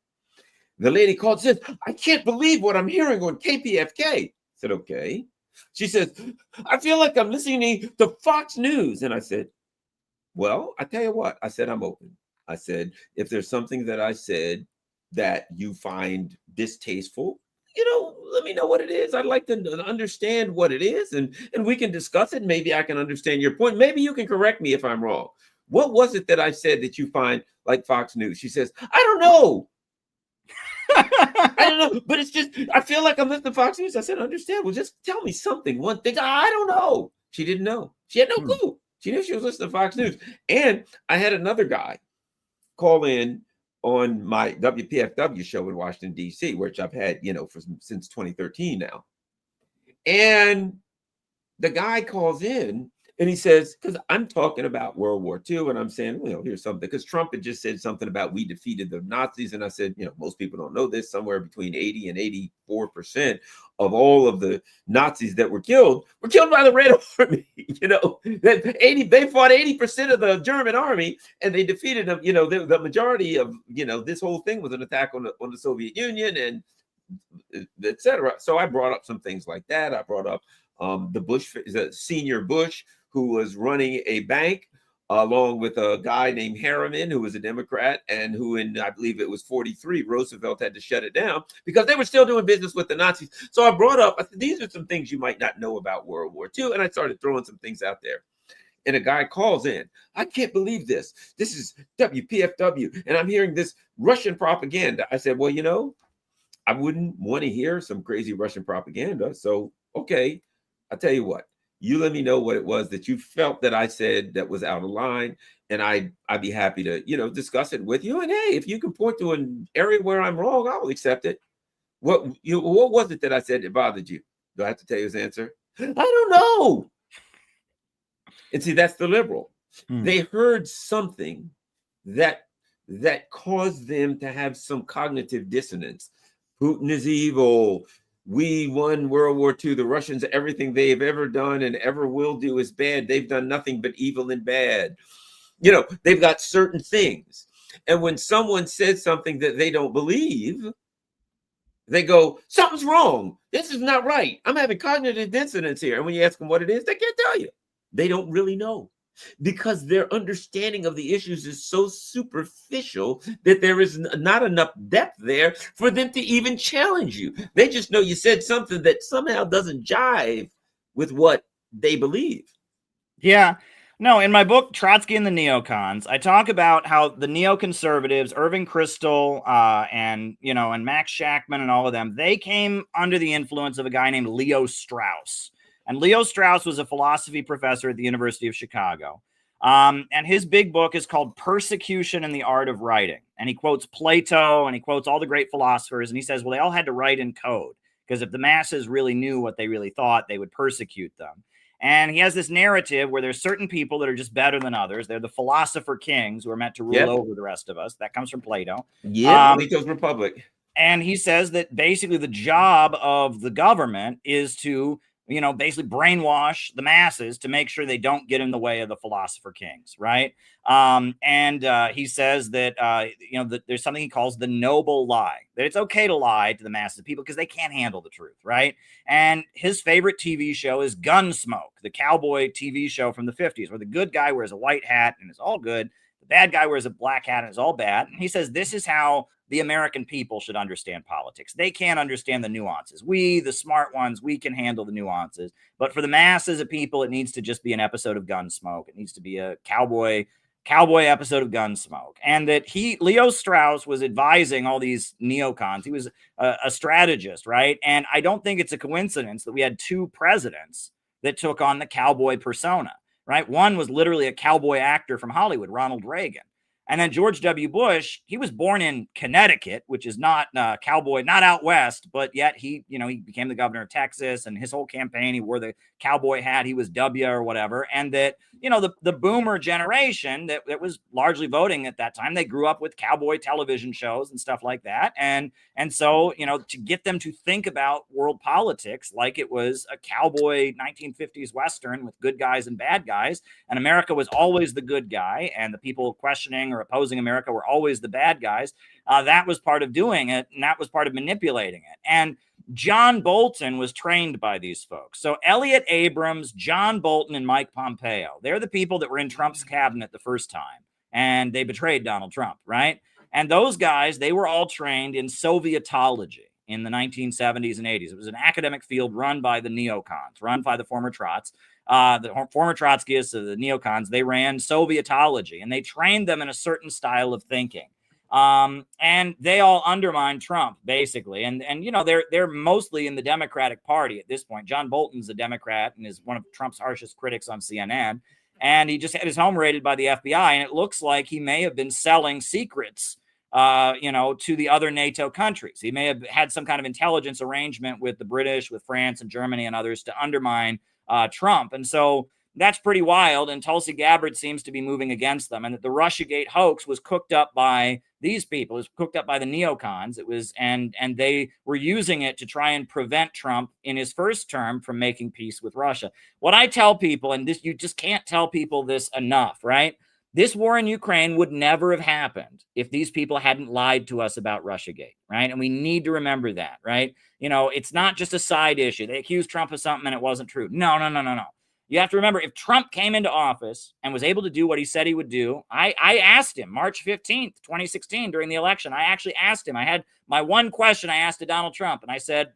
The lady called and says, I can't believe what I'm hearing on KPFK. I said, okay. She says, I feel like I'm listening to Fox News. And I said, well, I tell you what, I said, I'm open. I said, if there's something that I said that you find distasteful, let me know what it is. I'd like to understand what it is, and we can discuss it. Maybe I can understand your point. Maybe you can correct me if I'm wrong. What was it that I said that you find like Fox News? She says, I don't know. I don't know, but it's just, I feel like I'm listening to Fox News. I said, understand. Well, just tell me something. One thing. I don't know. She didn't know. She had no clue. She knew she was listening to Fox News. And I had another guy call in on my WPFW show in Washington, D.C., which I've had, since 2013 now. And the guy calls in and he says, because I'm talking about World War II, and I'm saying, here's something, because Trump had just said something about we defeated the Nazis. And I said, most people don't know this, somewhere between 80 and 84% of all of the Nazis that were killed by the Red Army. They fought 80% of the German army and they defeated them. The majority of, this whole thing was an attack on the Soviet Union and et cetera. So I brought up some things like that. I brought up the senior Bush, who was running a bank along with a guy named Harriman, who was a Democrat, and who I believe it was 43, Roosevelt had to shut it down because they were still doing business with the Nazis. So I brought up, these are some things you might not know about World War II. And I started throwing some things out there. And a guy calls in, I can't believe this. This is WPFW. And I'm hearing this Russian propaganda. I said, well, I wouldn't want to hear some crazy Russian propaganda. So, okay, I'll tell you what. You let me know what it was that you felt that I said that was out of line, and I'd be happy to, discuss it with you. And hey, if you can point to an area where I'm wrong, I'll accept it. What was it that I said that bothered you? Do I have to tell you his answer? I don't know. And see, that's the liberal. They heard something that caused them to have some cognitive dissonance. Putin is evil. We won World War II. The Russians, everything they've ever done and ever will do is bad. They've done nothing but evil and bad. You know, they've got certain things. And when someone says something that they don't believe, they go, something's wrong. This is not right. I'm having cognitive dissonance here. And when you ask them what it is, they can't tell you. They don't really know, because their understanding of the issues is so superficial that there is not enough depth there for them to even challenge you. They just know you said something that somehow doesn't jive with what they believe. Yeah. No, in my book, Trotsky and the Neocons, I talk about how the neoconservatives, Irving Kristol, and Max Shachtman and all of them, they came under the influence of a guy named Leo Strauss. And Leo Strauss was a philosophy professor at the University of Chicago. And his big book is called Persecution and the Art of Writing. And he quotes Plato and he quotes all the great philosophers. And he says, well, they all had to write in code, because if the masses really knew what they really thought, they would persecute them. And he has this narrative where there's certain people that are just better than others. They're the philosopher kings who are meant to rule over the rest of us. That comes from Plato. Yeah, Plato's Republic. And he says that basically the job of the government is to, basically brainwash the masses to make sure they don't get in the way of the philosopher kings, right? He says that, that there's something he calls the noble lie, that it's okay to lie to the masses of people because they can't handle the truth, right? And his favorite TV show is Gunsmoke, the cowboy TV show from the 50s, where the good guy wears a white hat and it's all good. The bad guy wears a black hat and it's all bad. And he says this is how the American people should understand politics. They can't understand the nuances. We, the smart ones, we can handle the nuances. But for the masses of people, it needs to just be an episode of Gunsmoke. It needs to be a cowboy episode of Gunsmoke. And that Leo Strauss was advising all these neocons. He was a strategist, right? And I don't think it's a coincidence that we had two presidents that took on the cowboy persona, right? One was literally a cowboy actor from Hollywood, Ronald Reagan. And then George W. Bush, he was born in Connecticut, which is not cowboy, not out west, but yet he became the governor of Texas, and his whole campaign, he wore the cowboy hat. He was W or whatever. And that, the boomer generation that was largely voting at that time, they grew up with cowboy television shows and stuff like that. And so, to get them to think about world politics like it was a cowboy 1950s Western with good guys and bad guys, and America was always the good guy, and the people questioning or opposing America were always the bad guys. That was part of doing it, and that was part of manipulating it. And John Bolton was trained by these folks. So Elliot Abrams, John Bolton, and Mike Pompeo, they're the people that were in Trump's cabinet the first time, and they betrayed Donald Trump, right? And those guys, they were all trained in Sovietology in the 1970s and 80s. It was an academic field run by the neocons, run by the former Trots. The former Trotskyists, the neocons, they ran Sovietology, and they trained them in a certain style of thinking. And they all undermined Trump, basically. And they're mostly in the Democratic Party at this point. John Bolton's a Democrat and is one of Trump's harshest critics on CNN. And he just had his home raided by the FBI. And it looks like he may have been selling secrets, to the other NATO countries. He may have had some kind of intelligence arrangement with the British, with France and Germany and others to undermine Trump. And so that's pretty wild. And Tulsi Gabbard seems to be moving against them. And that the Russiagate hoax was cooked up by these people. It was cooked up by the neocons. It was, and they were using it to try and prevent Trump in his first term from making peace with Russia. What I tell people, and this, you just can't tell people this enough, right? This war in Ukraine would never have happened if these people hadn't lied to us about Russiagate, right? And we need to remember that, right? It's not just a side issue. They accused Trump of something and it wasn't true. No. You have to remember, if Trump came into office and was able to do what he said he would do, I asked him March 15th, 2016, during the election. I actually asked him. I had my one question I asked to Donald Trump, and I said,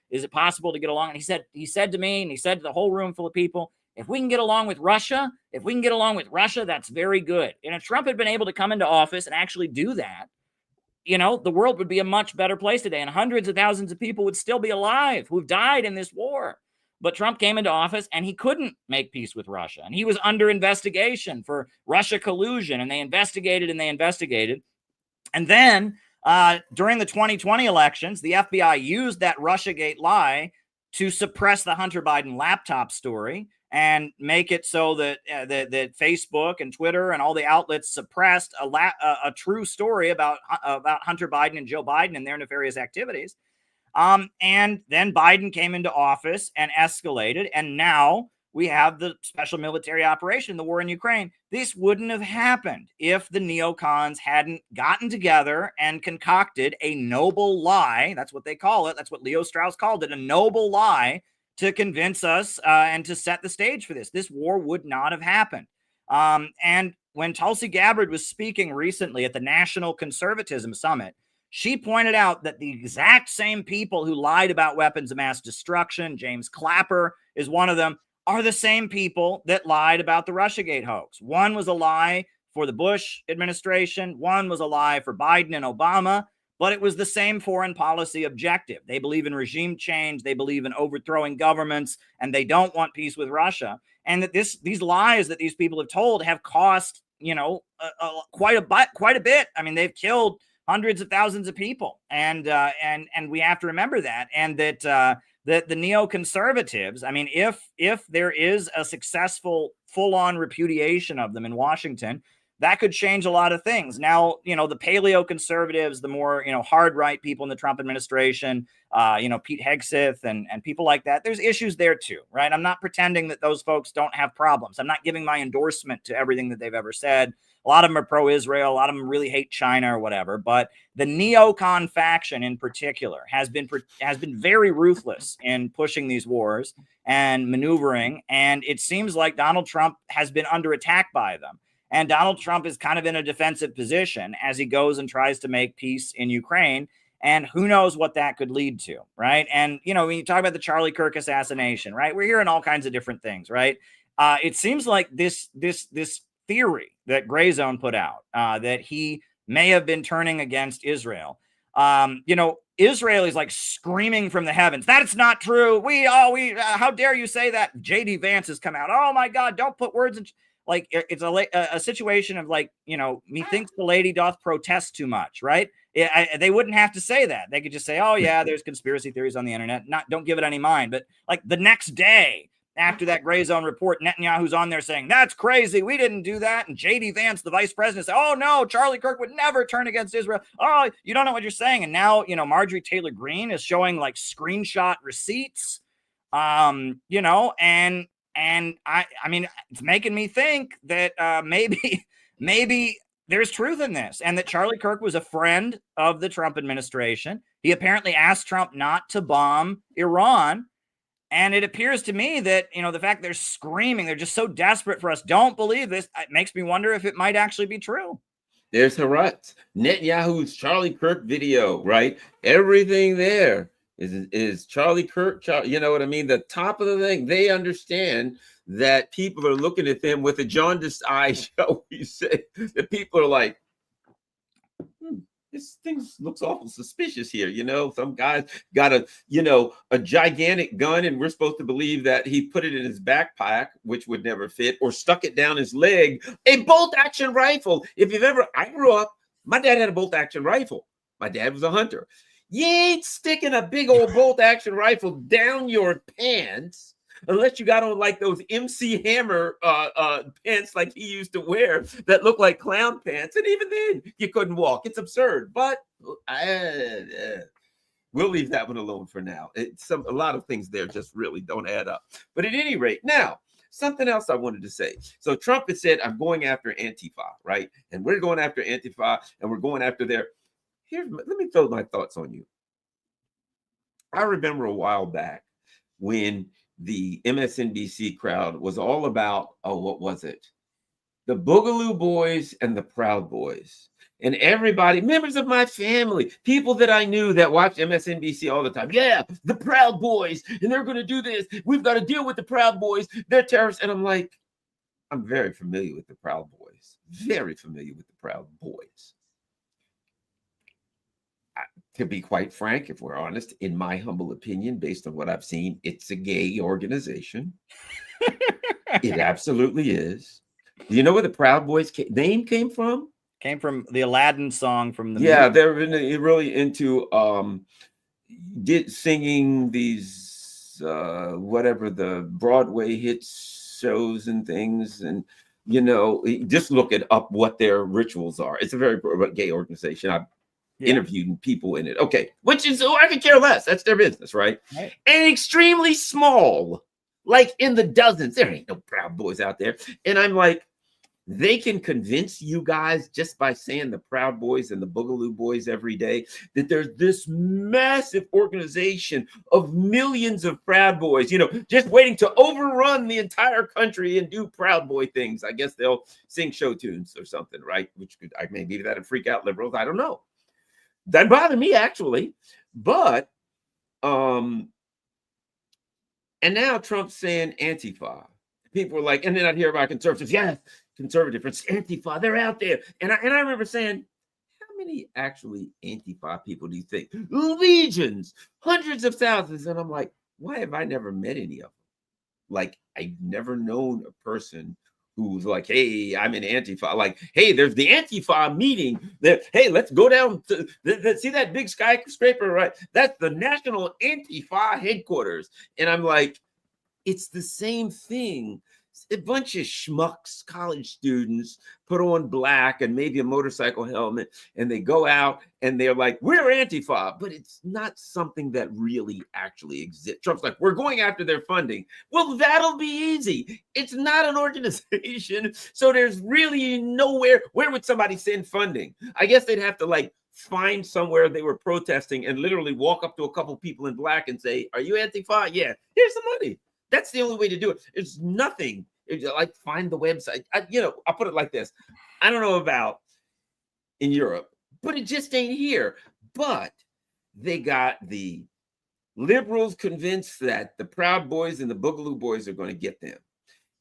is it possible to get along? And he said to me, and he said to the whole room full of people, if we can get along with Russia, that's very good. And if Trump had been able to come into office and actually do that, the world would be a much better place today, and hundreds of thousands of people would still be alive who've died in this war. But Trump came into office and he couldn't make peace with Russia. And he was under investigation for Russia collusion. And they investigated. And then during the 2020 elections, the FBI used that Russiagate lie to suppress the Hunter Biden laptop story and make it so that that Facebook and Twitter and all the outlets suppressed a true story about Hunter Biden and Joe Biden and their nefarious activities. And then Biden came into office and escalated. And now we have the special military operation, the war in Ukraine. This wouldn't have happened if the neocons hadn't gotten together and concocted a noble lie. That's what they call it. That's what Leo Strauss called it, a noble lie to convince us and to set the stage for this. This war would not have happened. And when Tulsi Gabbard was speaking recently at the National Conservatism Summit, she pointed out that the exact same people who lied about weapons of mass destruction, James Clapper is one of them, are the same people that lied about the Russiagate hoax. One was a lie for the Bush administration. One was a lie for Biden and Obama, but it was the same foreign policy objective. They believe in regime change. They believe in overthrowing governments, and they don't want peace with Russia. And that these lies that these people have told have cost, quite a bit. I mean, they've killed hundreds of thousands of people, and we have to remember that, and that the neoconservatives. I mean, if there is a successful full-on repudiation of them in Washington, that could change a lot of things. Now, the paleoconservatives, the more hard right people in the Trump administration, Pete Hegseth and people like that. There's issues there too, right? I'm not pretending that those folks don't have problems. I'm not giving my endorsement to everything that they've ever said. A lot of them are pro-Israel. A lot of them really hate China or whatever. But the neocon faction in particular has been very ruthless in pushing these wars and maneuvering. And it seems like Donald Trump has been under attack by them. And Donald Trump is kind of in a defensive position as he goes and tries to make peace in Ukraine. And who knows what that could lead to, right? And, when you talk about the Charlie Kirk assassination, right? We're hearing all kinds of different things, right? It seems like this theory that Gray Zone put out, that he may have been turning against Israel. Israel is like screaming from the heavens. That's not true. How dare you say that? J.D. Vance has come out. Oh my God, don't put words in. Like, it's a situation of like, methinks the lady doth protest too much, right? They wouldn't have to say that. They could just say, oh yeah, there's conspiracy theories on the internet. Don't give it any mind. But like the next day after that Gray Zone report, Netanyahu's on there saying, that's crazy. We didn't do that. And J.D. Vance, the vice president, said, oh no, Charlie Kirk would never turn against Israel. Oh, you don't know what you're saying. And now, Marjorie Taylor Greene is showing like screenshot receipts, and I mean, it's making me think that maybe there's truth in this, and that Charlie Kirk was a friend of the Trump administration. He apparently asked Trump not to bomb Iran. And it appears to me that, the fact they're screaming, they're just so desperate for us, don't believe this, it makes me wonder if it might actually be true. There's Haaretz, Netanyahu's Charlie Kirk video, right? Everything there is Charlie Kirk, you know what I mean? The top of the thing, they understand that people are looking at them with a jaundiced eye, shall we say. That people are like, this thing looks awful suspicious here. Some guy's got a gigantic gun, and we're supposed to believe that he put it in his backpack, which would never fit, or stuck it down his leg. A bolt action rifle. I grew up, my dad had a bolt action rifle. My dad was a hunter. You ain't sticking a big old bolt action rifle down your pants unless you got on like those MC Hammer pants like he used to wear that look like clown pants. And even then you couldn't walk. It's absurd. But we'll leave that one alone for now. A lot of things there just really don't add up. But at any rate, now, something else I wanted to say. So Trump had said, I'm going after Antifa, right? And we're going after Antifa, and we're going after let me throw my thoughts on you. I remember a while back when the MSNBC crowd was all about, what was it? The Boogaloo Boys and the Proud Boys. And everybody, members of my family, people that I knew that watched MSNBC all the time. Yeah, the Proud Boys, and they're going to do this. We've got to deal with the Proud Boys. They're terrorists. And I'm like, I'm very familiar with the Proud Boys. Very familiar with the Proud Boys. To be quite frank, if we're honest, in my humble opinion, based on what I've seen, it's a gay organization. It absolutely is. Do you know where the Proud Boys name came from? Came from the Aladdin song from the movie. They're really into singing these whatever the Broadway hits shows and things, and just look up what their rituals are. It's a very gay organization. I've interviewed people in it. Okay, which is I could care less. That's their business, right? And extremely small. like in the dozens. There ain't no Proud Boys out there. And I'm like, they can convince you guys just by saying the Proud Boys and the Boogaloo Boys every day that there's this massive organization of millions of Proud Boys, just waiting to overrun the entire country and do Proud Boy things. I guess they'll sing show tunes or something, right? Which maybe that'd freak out liberals. I don't know. Doesn't bother me actually, but and now Trump's saying Antifa. People were like, and then I'd hear about conservatives. Yeah, conservative, it's Antifa. They're out there, and I remember saying, how many actually Antifa people do you think? Legions, hundreds of thousands. And I'm like, why have I never met any of them? Like, I've never known a person who's like, hey, I'm in Antifa. Like, hey, there's the Antifa meeting. Hey, let's go down to see that big skyscraper, right? That's the National Antifa headquarters. And I'm like, it's the same thing. A bunch of schmucks, college students, put on black and maybe a motorcycle helmet, and they go out and they're like, we're Antifa, but it's not something that really actually exists. Trump's like, we're going after their funding. Well, that'll be easy. It's not an organization, so there's really nowhere. Where would somebody send funding? I guess they'd have to like find somewhere they were protesting and literally walk up to a couple people in black and say, are you Antifa? Yeah, here's some money. That's the only way to do it. It's nothing. It's like find the website. I'll put it like this. I don't know about in Europe, but it just ain't here. But they got the liberals convinced that the Proud Boys and the Boogaloo Boys are going to get them.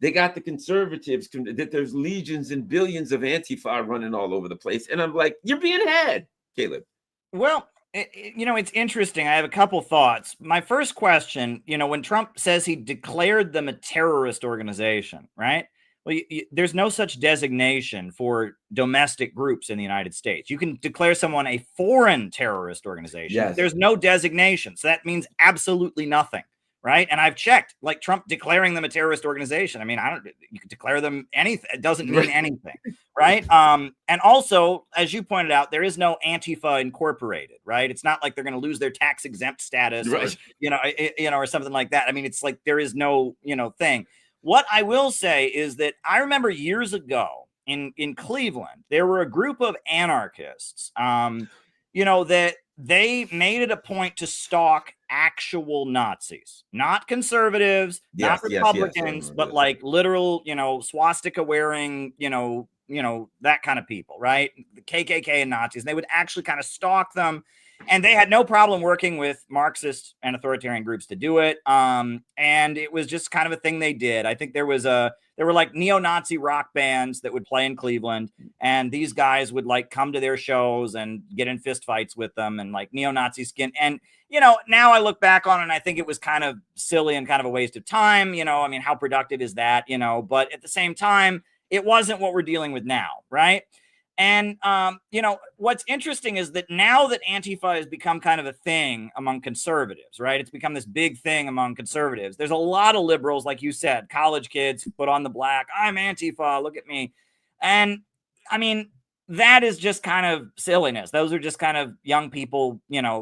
They got the conservatives that there's legions and billions of Antifa running all over the place. And I'm like, you're being had, Caleb. Well, it's interesting. I have a couple thoughts. My first question, when Trump says he declared them a terrorist organization, right? Well, there's no such designation for domestic groups in the United States. You can declare someone a foreign terrorist organization. Yes. There's no designation. So that means absolutely nothing, right? And I've checked, like Trump declaring them a terrorist organization. I mean, you can declare them anything. It doesn't mean anything, right? And also, as you pointed out, there is no Antifa Incorporated, right? It's not like they're going to lose their tax exempt status, right, or, or something like that. I mean, it's like there is no, thing. What I will say is that I remember years ago in Cleveland, there were a group of anarchists, that they made it a point to stalk actual Nazis, not conservatives, not Republicans, but like literal, swastika wearing, that kind of people, right? The KKK and Nazis. And they would actually kind of stalk them. And they had no problem working with Marxist and authoritarian groups to do it. And it was just kind of a thing they did. I think there were like neo-Nazi rock bands that would play in Cleveland, and these guys would like come to their shows and get in fist fights with them and like neo-Nazi skin. And, now I look back on it and I think it was kind of silly and kind of a waste of time. I mean, how productive is that? But at the same time, it wasn't what we're dealing with now, right? And, what's interesting is that now that Antifa has become kind of a thing among conservatives, right? It's become this big thing among conservatives. There's a lot of liberals, like you said, college kids who put on the black, I'm Antifa, look at me. And I mean, that is just kind of silliness. Those are just kind of young people,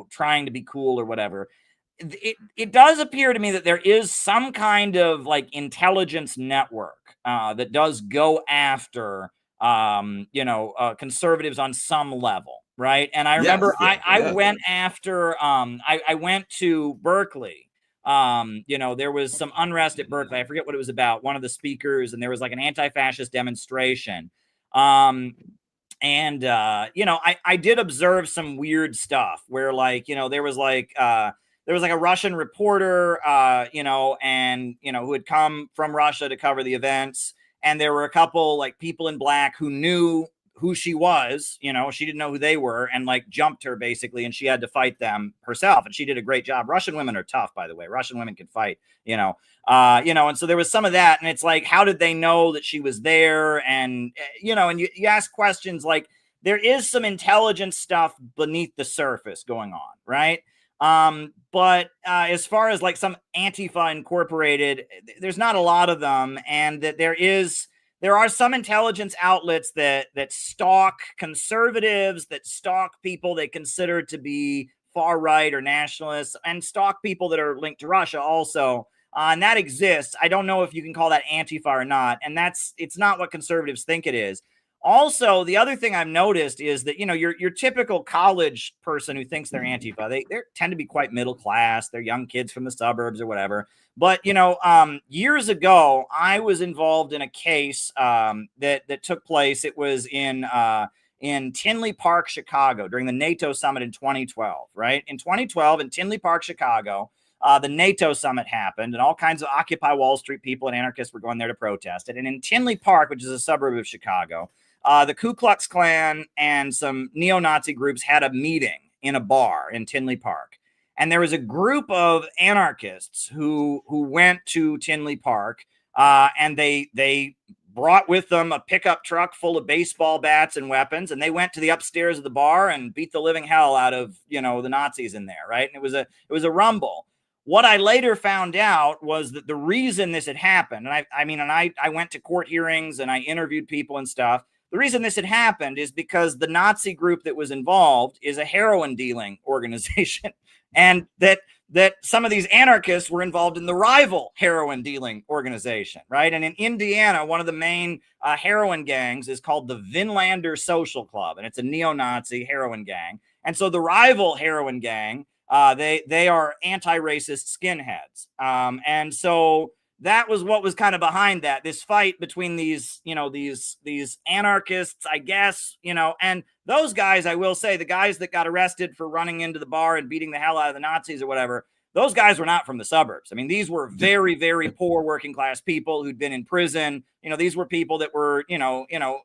trying to be cool or whatever. It does appear to me that there is some kind of like intelligence network that does go after conservatives on some level, right? And I remember I went after I went to Berkeley. There was some unrest at Berkeley. I forget what it was about, one of the speakers, and there was like an anti-fascist demonstration. I did observe some weird stuff where there was like a Russian reporter, who had come from Russia to cover the events. And there were a couple like people in black who knew who she was, she didn't know who they were, and like jumped her basically, and she had to fight them herself. And she did a great job. Russian women are tough, by the way. Russian women can fight, and so there was some of that. And it's like, how did they know that she was there? And, and you ask questions like, there is some intelligence stuff beneath the surface going on, right? But as far as like some Antifa Incorporated, there's not a lot of them, and that there are some intelligence outlets that stalk conservatives, that stalk people they consider to be far right or nationalists, and stalk people that are linked to Russia also. And that exists. I don't know if you can call that Antifa or not. And it's not what conservatives think it is. Also, the other thing I've noticed is that, your typical college person who thinks they're Antifa, they tend to be quite middle class. They're young kids from the suburbs or whatever. But, years ago, I was involved in a case that took place. It was in Tinley Park, Chicago, during the NATO summit in 2012, right? In 2012, in Tinley Park, Chicago, the NATO summit happened, and all kinds of Occupy Wall Street people and anarchists were going there to protest it. And in Tinley Park, which is a suburb of Chicago, the Ku Klux Klan and some neo-Nazi groups had a meeting in a bar in Tinley Park. And there was a group of anarchists who went to Tinley Park, and they brought with them a pickup truck full of baseball bats and weapons, and they went to the upstairs of the bar and beat the living hell out of the Nazis in there, right? And it was a rumble. What I later found out was that the reason this had happened, and I went to court hearings and I interviewed people and stuff. The reason this had happened is because the Nazi group that was involved is a heroin dealing organization, and that some of these anarchists were involved in the rival heroin dealing organization, right? And in Indiana, one of the main heroin gangs is called the Vinlander Social Club, and it's a neo-Nazi heroin gang. And so the rival heroin gang, they are anti-racist skinheads. And so that was what was kind of behind that, this fight between these anarchists, I guess, and those guys, I will say, the guys that got arrested for running into the bar and beating the hell out of the Nazis or whatever, those guys were not from the suburbs. I mean, these were very, very poor working class people who'd been in prison. These were people that were,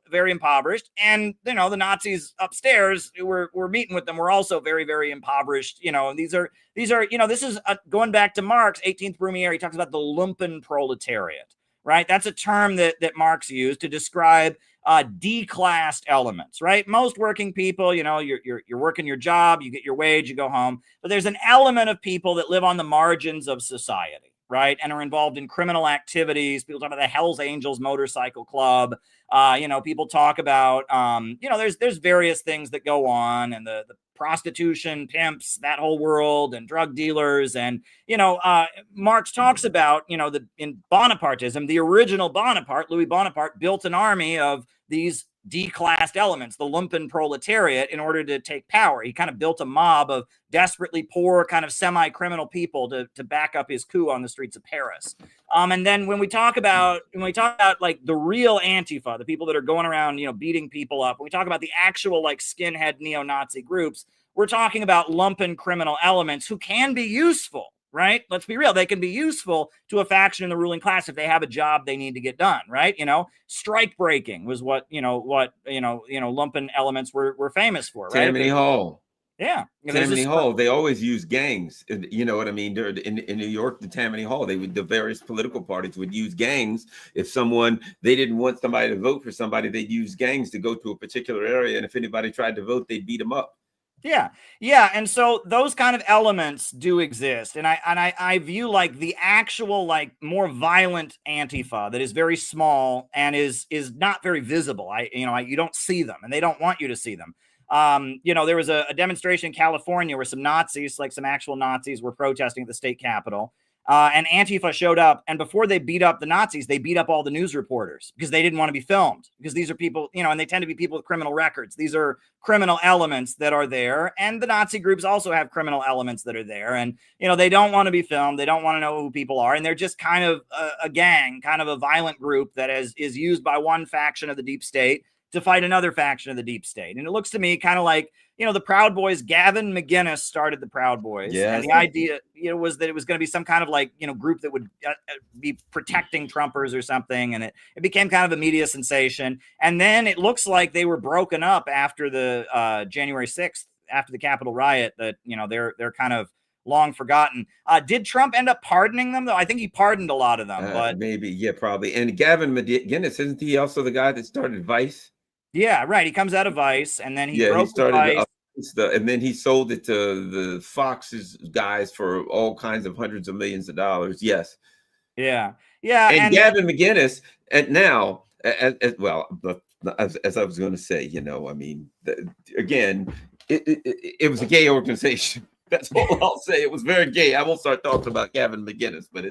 very impoverished. And, the Nazis upstairs who were meeting with them were also very, very impoverished. These are, this is going back to Marx, 18th Brumaire. He talks about the lumpen proletariat, right? That's a term that Marx used to describe declassed elements, right? Most working people, you're working your job, you get your wage, you go home, but there's an element of people that live on the margins of society, right? And are involved in criminal activities. People talk about the Hells Angels motorcycle club. People talk about, there's various things that go on, and the prostitution, pimps, that whole world, and drug dealers. And, Marx talks about, in Bonapartism, the original Bonaparte, Louis Bonaparte, built an army of these declassed elements, the lumpen proletariat, in order to take power. He kind of built a mob of desperately poor, kind of semi-criminal people to back up his coup on the streets of Paris. And then when we talk about like the real Antifa, the people that are going around, beating people up, when we talk about the actual like skinhead neo-Nazi groups, we're talking about lumpen criminal elements who can be useful, right? Let's be real. They can be useful to a faction in the ruling class if they have a job they need to get done, right? Strike breaking was what lumpen elements were famous for, right? Tammany Hall. Yeah. Tammany Hall, they always use gangs. You know what I mean? In New York, the Tammany Hall, the various political parties would use gangs. If they didn't want somebody to vote for somebody, they'd use gangs to go to a particular area. And if anybody tried to vote, they'd beat them up. Yeah. And so those kind of elements do exist. And I view like the actual, like more violent Antifa that is very small and is not very visible. You don't see them, and they don't want you to see them. There was a demonstration in California where some Nazis, like some actual Nazis, were protesting at the state capitol. And Antifa showed up, and before they beat up the Nazis, they beat up all the news reporters because they didn't want to be filmed, because these are people, and they tend to be people with criminal records. These are criminal elements that are there, and the Nazi groups also have criminal elements that are there, and they don't want to be filmed. They don't want to know who people are, and they're just kind of a gang, kind of a violent group that is used by one faction of the deep state to fight another faction of the deep state. And it looks to me kind of like, the Proud Boys. Gavin McInnes started the Proud Boys. Yes. And the idea, was that it was going to be some kind of like, group that would be protecting Trumpers or something. And it became kind of a media sensation. And then it looks like they were broken up after the January 6th, after the Capitol riot, that, they're kind of long forgotten. Did Trump end up pardoning them, though? I think he pardoned a lot of them. But maybe, yeah, probably. And Gavin McInnes, isn't he also the guy that started Vice? Yeah, right. He comes out of Vice, and then he started Vice. And then he sold it to the Fox's guys for all kinds of hundreds of millions of dollars. Yes. Yeah. And Gavin McInnes, and now, as well, as I was going to say, again, it was a gay organization. That's all I'll say. It was very gay. I won't start talking about Gavin McGinnis, but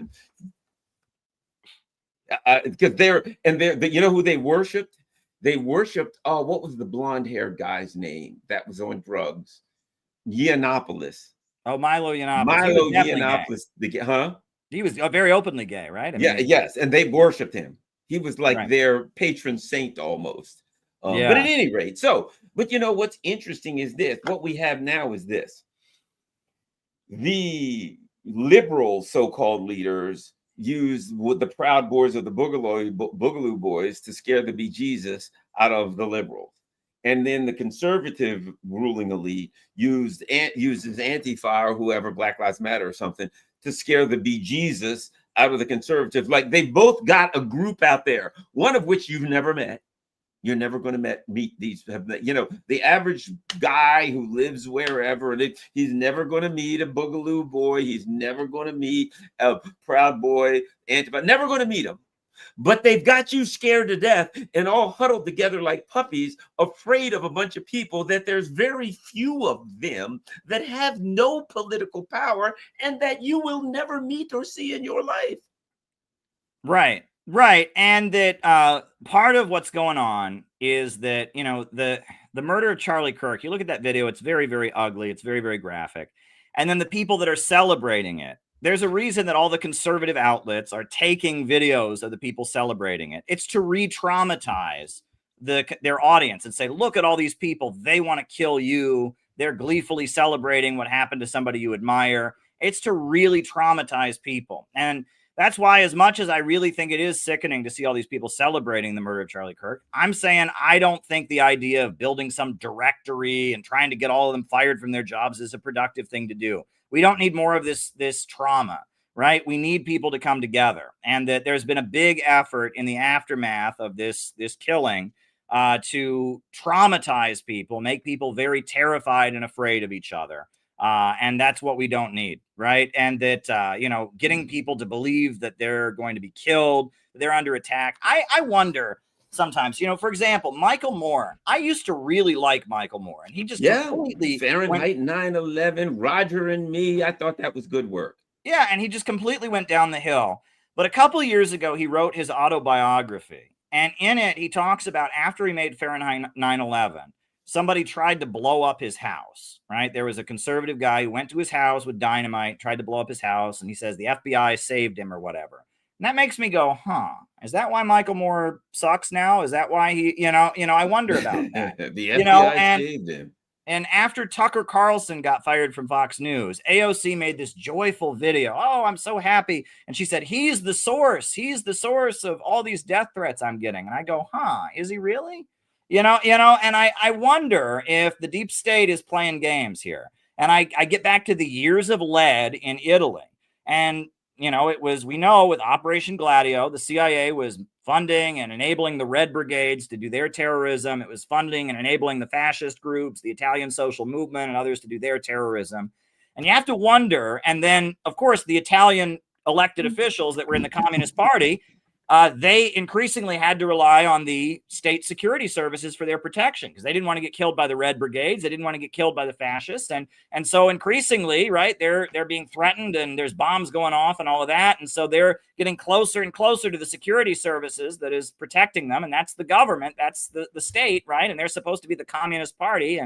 because they're you know who they worshipped? They worshipped, oh, what was the blonde-haired guy's name that was on drugs? Yiannopoulos. Oh, Milo Yiannopoulos. Milo Yiannopoulos, huh? He was very openly gay, right? Yes, and they worshipped him. He was like Right. their patron saint almost. Yeah. But at any rate, but you know what's interesting is this. What we have now is this. The liberal so-called leaders used with the Proud Boys of the Boogaloo Boys to scare the bejesus out of the liberals. And then the conservative ruling elite uses Antifa or whoever, Black Lives Matter or something, to scare the bejesus out of the conservatives. Like they both got a group out there, one of which you've never met. You're never going to meet these, you know, the average guy who lives wherever. He's never going to meet a Boogaloo boy. He's never going to meet a Proud Boy, Antifa. Never going to meet him. But they've got you scared to death and all huddled together like puppies, afraid of a bunch of people that there's very few of them that have no political power and that you will never meet or see in your life. Right. Right. And that part of what's going on is that, you know, the murder of Charlie Kirk, you look at that video, it's very, very ugly. It's very, very graphic. And then the people that are celebrating it, there's a reason that all the conservative outlets are taking videos of the people celebrating it. It's to re-traumatize their audience and say, look at all these people. They want to kill you. They're gleefully celebrating what happened to somebody you admire. It's to really traumatize people. And that's why, as much as I really think it is sickening to see all these people celebrating the murder of Charlie Kirk, I'm saying I don't think the idea of building some directory and trying to get all of them fired from their jobs is a productive thing to do. We don't need more of this trauma, right? We need people to come together, and that there's been a big effort in the aftermath of this killing to traumatize people, make people very terrified and afraid of each other. And that's what we don't need, right? And that, you know, getting people to believe that they're going to be killed, they're under attack. I wonder sometimes, you know, for example, Michael Moore. I used to really like Michael Moore, and he just completely Fahrenheit 9/11, Roger and Me. I thought that was good work. Yeah, and he just completely went down the hill. But a couple of years ago, he wrote his autobiography, and in it, he talks about after he made Fahrenheit 9/11. Somebody tried to blow up his house, right? There was a conservative guy who went to his house with dynamite, tried to blow up his house, and he says the FBI saved him or whatever. And that makes me go, huh, is that why Michael Moore sucks now? Is that why he, you know, I wonder about that. The FBI saved him. And after Tucker Carlson got fired from Fox News, AOC made this joyful video. Oh, I'm so happy. And she said, he's the source. He's the source of all these death threats I'm getting. And I go, huh, is he really? You know, and I wonder if the deep state is playing games here. And I get back to the years of lead in Italy. And, you know, it was, we know with Operation Gladio, the CIA was funding and enabling the Red Brigades to do their terrorism. It was funding and enabling the fascist groups, the Italian social movement, and others to do their terrorism. And you have to wonder, and then, of course, the Italian elected officials that were in the Communist Party, they increasingly had to rely on the state security services for their protection because they didn't want to get killed by the Red Brigades. They didn't want to get killed by the fascists. And so increasingly, right, they're being threatened and there's bombs going off and all of that. And so they're getting closer and closer to the security services that is protecting them. And that's the government. That's the state, right? And they're supposed to be the Communist Party.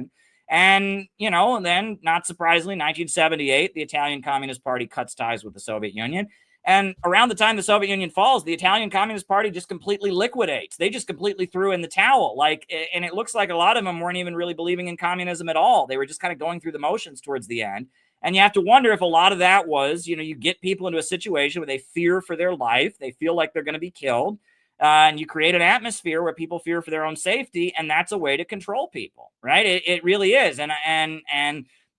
And you know, and then not surprisingly, 1978, the Italian Communist Party cuts ties with the Soviet Union. And around the time the Soviet Union falls, the Italian Communist Party just completely liquidates. They just completely threw in the towel. And it looks like a lot of them weren't even really believing in communism at all. They were just kind of going through the motions towards the end. And you have to wonder if a lot of that was, you know, you get people into a situation where they fear for their life. They feel like they're going to be killed. And you create an atmosphere where people fear for their own safety. And that's a way to control people, right? It really is.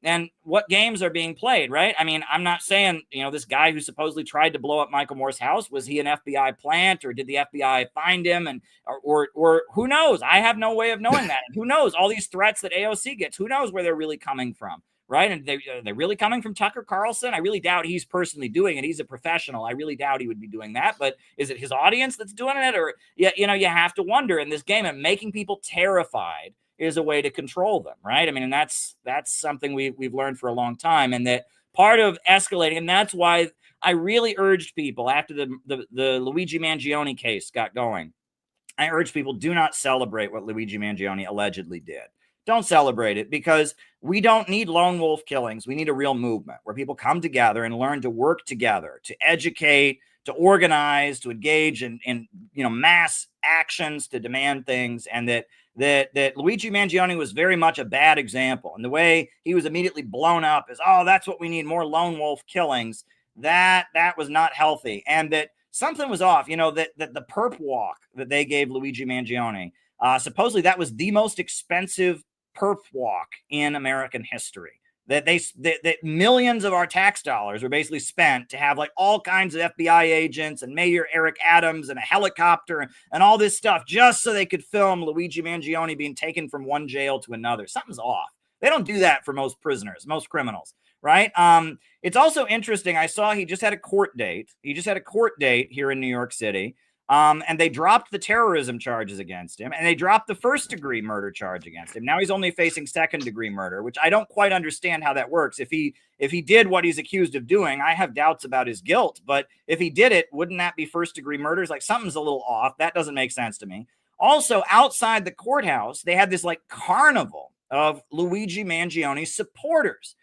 And what games are being played, right? I mean, I'm not saying, you know, this guy who supposedly tried to blow up Michael Moore's house, was he an FBI plant or did the FBI find him? And or who knows? I have no way of knowing that. And who knows? All these threats that AOC gets, who knows where they're really coming from, right? And they're really coming from Tucker Carlson. I really doubt he's personally doing it. He's a professional. I really doubt he would be doing that. But is it his audience that's doing it? Or, yeah, you know, you have to wonder in this game and making people terrified is a way to control them, right? I mean, and that's something we've learned for a long time, and that part of escalating, and that's why I really urged people after the Luigi Mangione case got going. I urge people, do not celebrate what Luigi Mangione allegedly did. Don't celebrate it, because we don't need lone wolf killings. We need a real movement where people come together and learn to work together, to educate, to organize, to engage in mass actions, to demand things. And that Luigi Mangione was very much a bad example. And the way he was immediately blown up is, oh, that's what we need, more lone wolf killings. That was not healthy. And that something was off, that the perp walk that they gave Luigi Mangione, supposedly that was the most expensive perp walk in American history. That that millions of our tax dollars were basically spent to have like all kinds of FBI agents and Mayor Eric Adams and a helicopter and all this stuff just so they could film Luigi Mangione being taken from one jail to another. Something's off. They don't do that for most prisoners, most criminals, right? It's also interesting. I saw he just had a court date. He just had a court date here in New York City. And they dropped the terrorism charges against him, and they dropped the first-degree murder charge against him. Now he's only facing second-degree murder, which I don't quite understand how that works. If he did what he's accused of doing, I have doubts about his guilt. But if he did it, wouldn't that be first-degree murders? Like, something's a little off. That doesn't make sense to me. Also, outside the courthouse, they had this like carnival of Luigi Mangione supporters.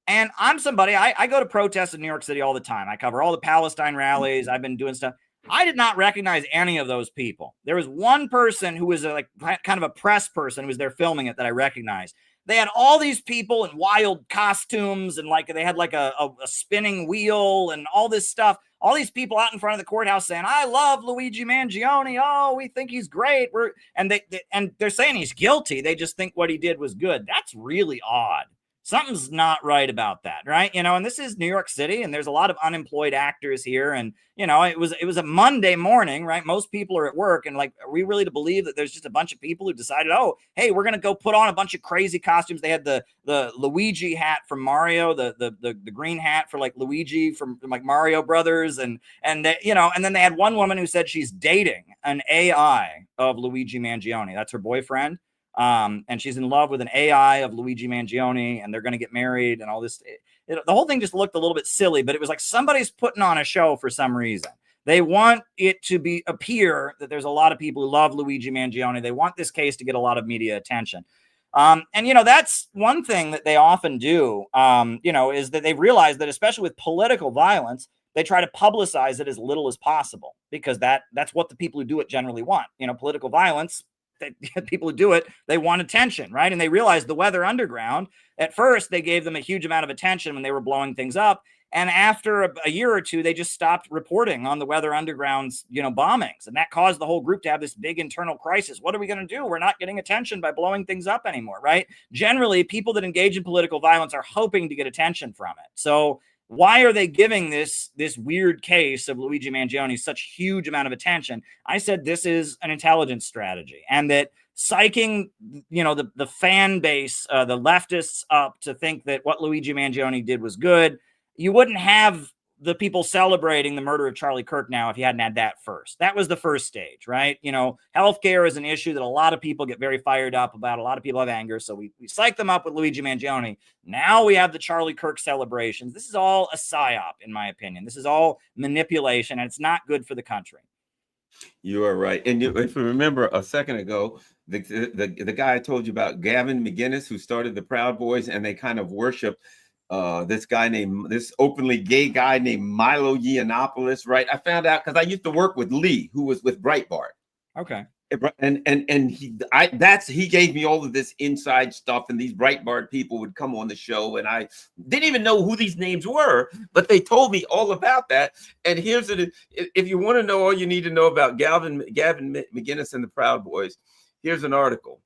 And I'm somebody, I go to protests in New York City all the time. I cover all the Palestine rallies. I've been doing stuff. I did not recognize any of those people. There was one person who was kind of a press person who was there filming it that I recognized. They had all these people in wild costumes, and like they had like a spinning wheel and all this stuff. All these people out in front of the courthouse saying, "I love Luigi Mangione. Oh, we think he's great." And they're saying he's guilty. They just think what he did was good. That's really odd. Something's not right about that, right? And this is New York City, and there's a lot of unemployed actors here. And, it was a Monday morning, right? Most people are at work. And like, are we really to believe that there's just a bunch of people who decided, oh, hey, we're going to go put on a bunch of crazy costumes? They had the Luigi hat from Mario, the green hat for like Luigi from like Mario Brothers. And then they had one woman who said she's dating an AI of Luigi Mangione. That's her boyfriend. And she's in love with an AI of Luigi Mangione, and they're going to get married and all this. The whole thing just looked a little bit silly, but it was like somebody's putting on a show for some reason. They want it to appear that there's a lot of people who love Luigi Mangione. They want this case to get a lot of media attention. And that's one thing that they often do, is that they've realized that especially with political violence, they try to publicize it as little as possible, because that's what the people who do it generally want. Political violence, people who do it, they want attention, right? And they realized the Weather Underground, at first, they gave them a huge amount of attention when they were blowing things up. And after a year or two, they just stopped reporting on the Weather Underground's, bombings. And that caused the whole group to have this big internal crisis. What are we going to do? We're not getting attention by blowing things up anymore, right? Generally, people that engage in political violence are hoping to get attention from it. So why are they giving this weird case of Luigi Mangione such huge amount of attention? I said this is an intelligence strategy, and that psyching, the fan base, the leftists up to think that what Luigi Mangione did was good. You wouldn't have the people celebrating the murder of Charlie Kirk now if you hadn't had that first. That was the first stage, right? Healthcare is an issue that a lot of people get very fired up about. A lot of people have anger. So we psych them up with Luigi Mangione. Now we have the Charlie Kirk celebrations. This is all a psyop, in my opinion. This is all manipulation, and it's not good for the country. You are right. And if you remember a second ago, the guy I told you about, Gavin McInnes, who started the Proud Boys, and they kind of worship this openly gay guy named Milo Yiannopoulos, right? I found out because I used to work with Lee, who was with Breitbart. Okay. And he gave me all of this inside stuff, and these Breitbart people would come on the show, and I didn't even know who these names were, but they told me all about that. And if you want to know all you need to know about Gavin McInnes and the Proud Boys, here's an article.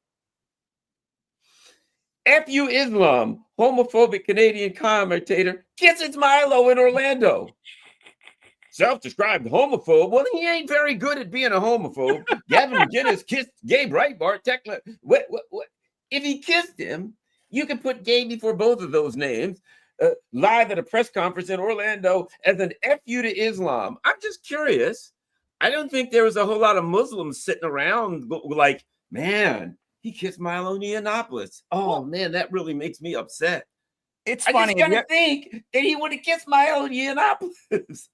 F.U. Islam, homophobic Canadian commentator kisses Milo in Orlando. Self-described homophobe. Well, he ain't very good at being a homophobe. Gavin McInnes kissed gay Breitbart. What? If he kissed him, you could put gay before both of those names. Live at a press conference in Orlando as an F.U. to Islam. I'm just curious. I don't think there was a whole lot of Muslims sitting around like, man, he kissed Milo Yiannopoulos. Oh man, that really makes me upset. It's I funny. just gotta think that he would have kissed Milo Yiannopoulos.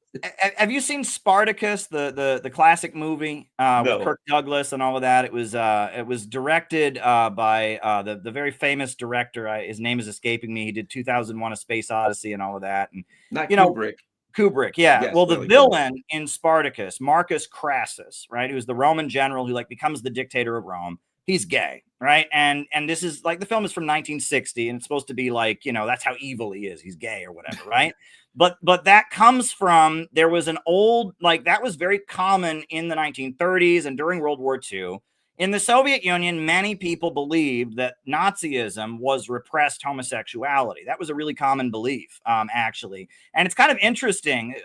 Have you seen Spartacus, the classic movie with Kirk Douglas and all of that? It was directed by the very famous director. His name is escaping me. He did 2001: A Space Odyssey and all of that. And Not Kubrick. Kubrick, yeah. Yes, well, the really villain in Spartacus, Marcus Crassus, right, who's the Roman general who like becomes the dictator of Rome. He's gay, right? And this is like, the film is from 1960, and it's supposed to be like, you know, that's how evil he is. He's gay or whatever, right? But that comes from, there was an old, like, that was very common in the 1930s and during World War II. In the Soviet Union, many people believed that Nazism was repressed homosexuality. That was a really common belief, actually. And it's kind of interesting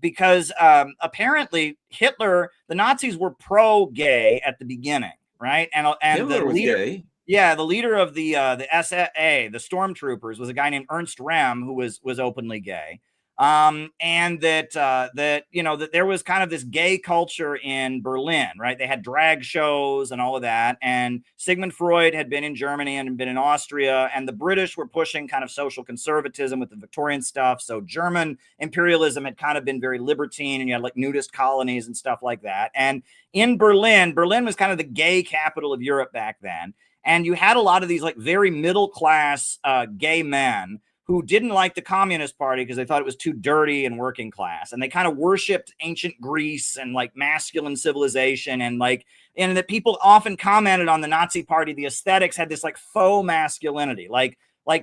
because apparently Hitler, the Nazis were pro-gay at the beginning, right? And Hitler was gay. Yeah, the leader of the SA, the stormtroopers, was a guy named Ernst Rem, who was openly gay. And that you know, that there was kind of this gay culture in Berlin, right? They had drag shows and all of that. And Sigmund Freud had been in Germany and been in Austria, and the British were pushing kind of social conservatism with the Victorian stuff. So German imperialism had kind of been very libertine, and you had like nudist colonies and stuff like that. And in Berlin was kind of the gay capital of Europe back then. And you had a lot of these like very middle class gay men who didn't like the Communist Party because they thought it was too dirty and working class. And they kind of worshipped ancient Greece and like masculine civilization, and that people often commented on the Nazi Party. The aesthetics had this like faux masculinity. Like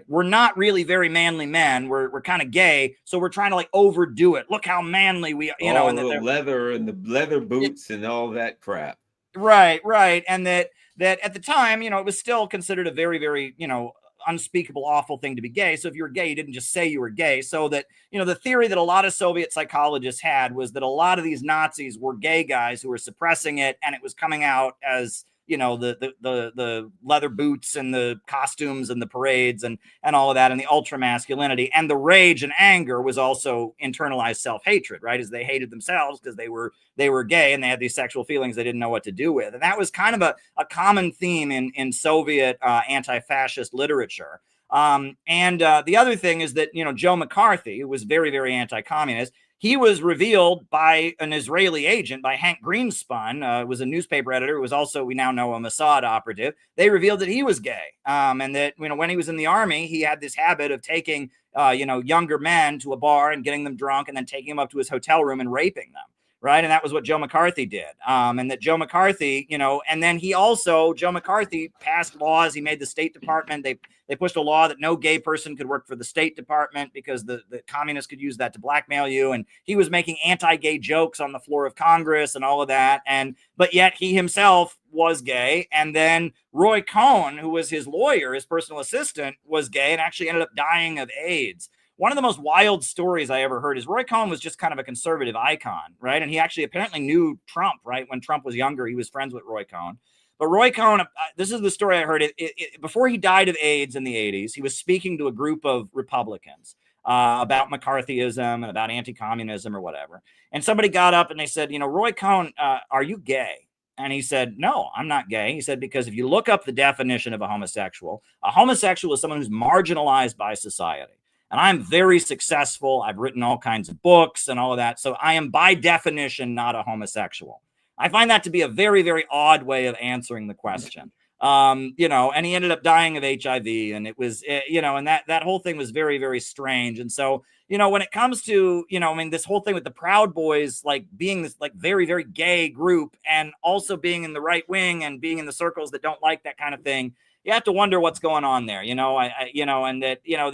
we're not really very manly men. We're kind of gay. So we're trying to like overdo it. Look how manly we are, you know, and the leather and the leather boots and all that crap. Right. And that at the time, you know, it was still considered a very, very, you know, unspeakable, awful thing to be gay. So if you were gay, you didn't just say you were gay. So that, you know, the theory that a lot of Soviet psychologists had was that a lot of these Nazis were gay guys who were suppressing it, and it was coming out as, you know, the leather boots and the costumes and the parades and all of that, and the ultra masculinity, and the rage and anger was also internalized self-hatred, right? As they hated themselves because they were gay and they had these sexual feelings they didn't know what to do with. And that was kind of a common theme in Soviet anti-fascist literature. The other thing is that, you know, Joe McCarthy, who was very, very anti-communist, he was revealed by an Israeli agent, by Hank Greenspun, was a newspaper editor who was also, we now know, a Mossad operative. They revealed that he was gay, and that, you know, when he was in the army, he had this habit of taking, you know, younger men to a bar and getting them drunk, and then taking them up to his hotel room and raping them. Right. And that was what Joe McCarthy did. And that Joe McCarthy, you know, and then Joe McCarthy passed laws. He made the State Department. They pushed a law that no gay person could work for the State Department because the communists could use that to blackmail you. And he was making anti-gay jokes on the floor of Congress and all of that. But yet he himself was gay. And then Roy Cohn, who was his lawyer, his personal assistant, was gay and actually ended up dying of AIDS. One of the most wild stories I ever heard is Roy Cohn was just kind of a conservative icon, right? And he actually apparently knew Trump, right? When Trump was younger, he was friends with Roy Cohn. But Roy Cohn, this is the story I heard. Before he died of AIDS in the 80s, he was speaking to a group of Republicans about McCarthyism and about anti-communism or whatever. And somebody got up and they said, you know, Roy Cohn, are you gay? And he said, no, I'm not gay. He said, because if you look up the definition of a homosexual is someone who's marginalized by society. And I'm very successful. I've written all kinds of books and all of that. So I am by definition not a homosexual. I find that to be a very, very odd way of answering the question. You know, and he ended up dying of HIV, and it was, you know, and that whole thing was very, very strange. And so, you know, when it comes to, you know, I mean, this whole thing with the Proud Boys, like being this like very, very gay group, and also being in the right wing and being in the circles that don't like that kind of thing, you have to wonder what's going on there, you know, you know, and that, you know,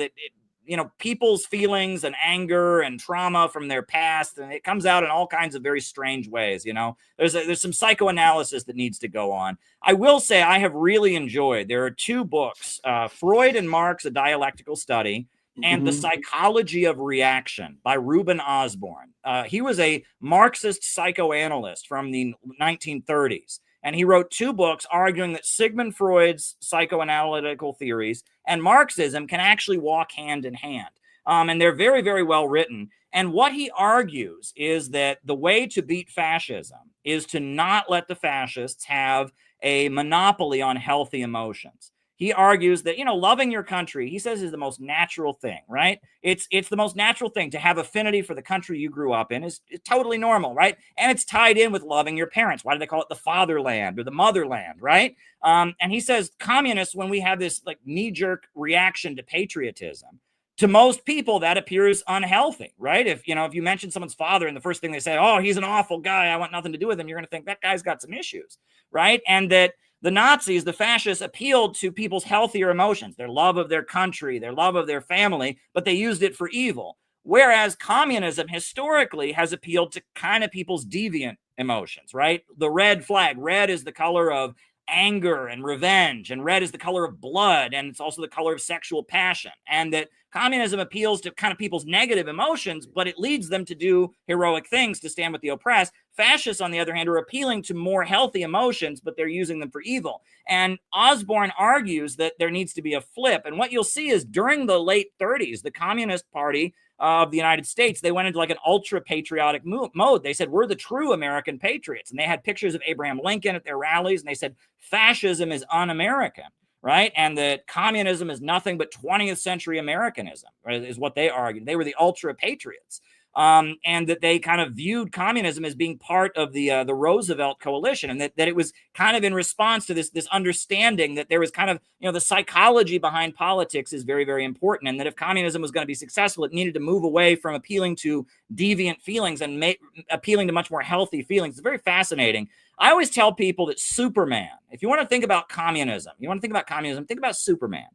you know, people's feelings and anger and trauma from their past, and it comes out in all kinds of very strange ways. You know, there's some psychoanalysis that needs to go on. I will say I have really enjoyed, there are two books, Freud and Marx, A Dialectical Study, and The Psychology of Reaction by Reuben Osborne. He was a Marxist psychoanalyst from the 1930s. And he wrote two books arguing that Sigmund Freud's psychoanalytical theories and Marxism can actually walk hand in hand. And they're very, very well written. And what he argues is that the way to beat fascism is to not let the fascists have a monopoly on healthy emotions. He argues that, loving your country, he says, is the most natural thing, right? It's the most natural thing to have affinity for the country you grew up in is totally normal, right? And it's tied in with loving your parents. Why do they call it the fatherland or the motherland, right? And he says communists, when we have this like knee-jerk reaction to patriotism, to most people that appears unhealthy, right? If you mention someone's father and the first thing they say, oh, he's an awful guy, I want nothing to do with him, you're going to think that guy's got some issues, right? And that the Nazis, the fascists, appealed to people's healthier emotions, their love of their country, their love of their family, but they used it for evil. Whereas communism historically has appealed to kind of people's deviant emotions, right? The red flag, red is the color of anger and revenge, and red is the color of blood, and it's also the color of sexual passion. And that communism appeals to kind of people's negative emotions, but it leads them to do heroic things to stand with the oppressed. Fascists, on the other hand, are appealing to more healthy emotions, but they're using them for evil. And Osborne argues that there needs to be a flip. And what you'll see is during the late 30s, the Communist Party of the United States, they went into like an ultra-patriotic mode. They said, we're the true American patriots. And they had pictures of Abraham Lincoln at their rallies, and they said, fascism is un-American, right? And that communism is nothing but 20th century Americanism, right, is what they argued. They were the ultra-patriots. And that they kind of viewed communism as being part of the Roosevelt coalition, and that it was kind of in response to this understanding that there was kind of, the psychology behind politics is very, very important, and that if communism was going to be successful, it needed to move away from appealing to deviant feelings and appealing to much more healthy feelings. It's very fascinating. I always tell people that Superman, if you want to think about communism, think about Superman.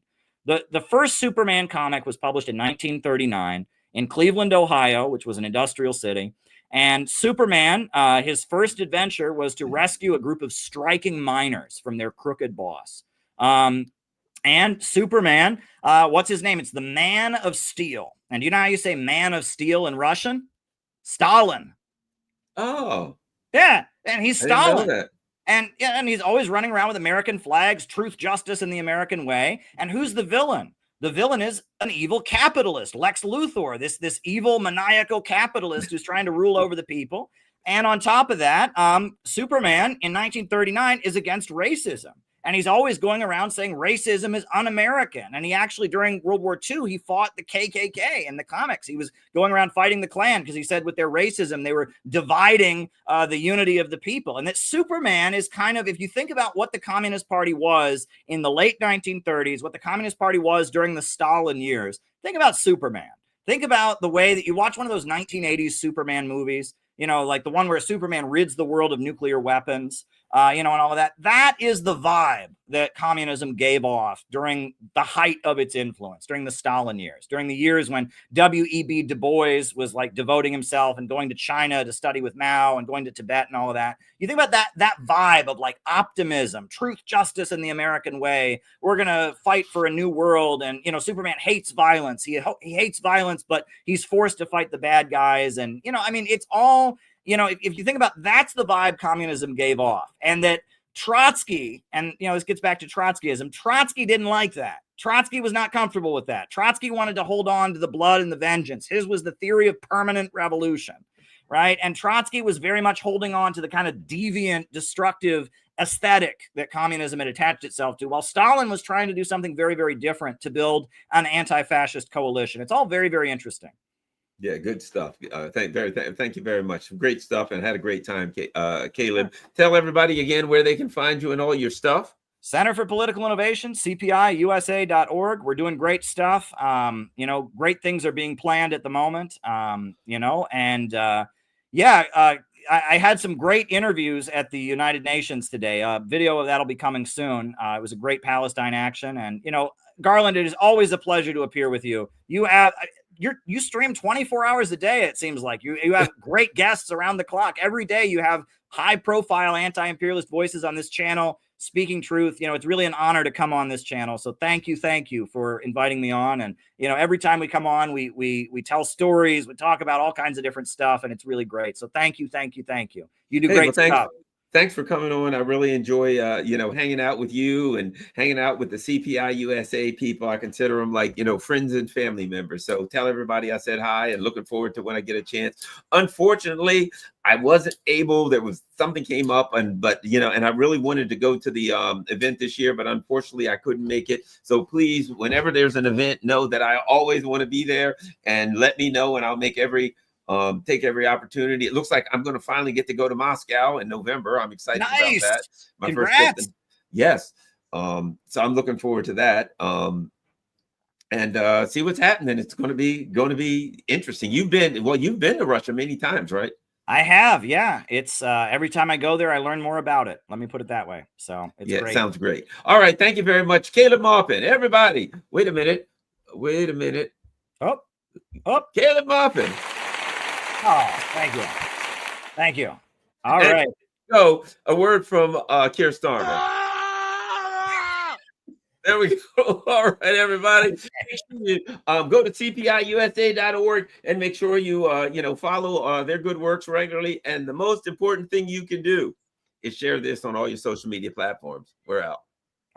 The first Superman comic was published in 1939. In Cleveland, Ohio, which was an industrial city. And Superman, his first adventure was to rescue a group of striking miners from their crooked boss. And Superman, what's his name? It's the Man of Steel. And do you know how you say Man of Steel in Russian? Stalin. Oh. Yeah, and he's Stalin. I didn't know that. And he's always running around with American flags, truth, justice, and the American way. And who's the villain? The villain is an evil capitalist, Lex Luthor, this evil maniacal capitalist who's trying to rule over the people. And on top of that, Superman in 1939 is against racism. And he's always going around saying racism is un-American. And he actually, during World War II, he fought the KKK in the comics. He was going around fighting the Klan because he said with their racism, they were dividing the unity of the people. And that Superman is kind of, if you think about what the Communist Party was in the late 1930s, what the Communist Party was during the Stalin years, think about Superman. Think about the way that you watch one of those 1980s Superman movies, like the one where Superman rids the world of nuclear weapons, and all of that. That is the vibe that communism gave off during the height of its influence, during the Stalin years, during the years when W.E.B. Du Bois was like devoting himself and going to China to study with Mao and going to Tibet and all of that. You think about that vibe of like optimism, truth, justice, and the American way. We're going to fight for a new world. And, Superman hates violence. He hates violence, but he's forced to fight the bad guys. And, it's all, if you think about, that's the vibe communism gave off. And that Trotsky, and this gets back to Trotskyism, Trotsky didn't like that. Trotsky was not comfortable with that. Trotsky wanted to hold on to the blood and the vengeance. His was the theory of permanent revolution, right? And Trotsky was very much holding on to the kind of deviant, destructive aesthetic that communism had attached itself to, while Stalin was trying to do something very, very different to build an anti-fascist coalition. It's all very, very interesting. Yeah, good stuff. Thank you very much. Great stuff, and had a great time, Caleb. Tell everybody again where they can find you and all your stuff. Center for Political Innovation, cpiusa.org. We're doing great stuff. Great things are being planned at the moment. I had some great interviews at the United Nations today. A video of that'll be coming soon. It was a great Palestine action, and Garland, it is always a pleasure to appear with you. You stream 24 hours a day. It seems like you have great guests around the clock. Every day you have high profile anti-imperialist voices on this channel speaking truth. It's really an honor to come on this channel. So thank you for inviting me on. And, every time we come on, we tell stories, we talk about all kinds of different stuff, and it's really great. So thank you. You do great stuff. thanks for coming on. I really enjoy, hanging out with you and hanging out with the CPI USA people. I consider them like, friends and family members. So tell everybody I said hi and looking forward to when I get a chance. Unfortunately, I wasn't able, there was something came up and I really wanted to go to the event this year, but unfortunately I couldn't make it. So please, whenever there's an event, know that I always want to be there, and let me know and I'll make take every opportunity. It looks like I'm going to finally get to go to Moscow in November. I'm excited about that. My Congrats. first trip. Yes. So I'm looking forward to that. And see what's happening. It's going to be interesting. You've been to Russia many times, right? I have, yeah. It's every time I go there, I learn more about it. Let me put it that way. So it's great. Sounds great. All right, thank you very much, Caleb Maupin. Everybody, wait a minute. Oh, Caleb Maupin. Oh, thank you. All right. So a word from Keir Starmer. There we go. All right, everybody. Go to cpiusa.org and make sure you follow their good works regularly. And the most important thing you can do is share this on all your social media platforms. We're out.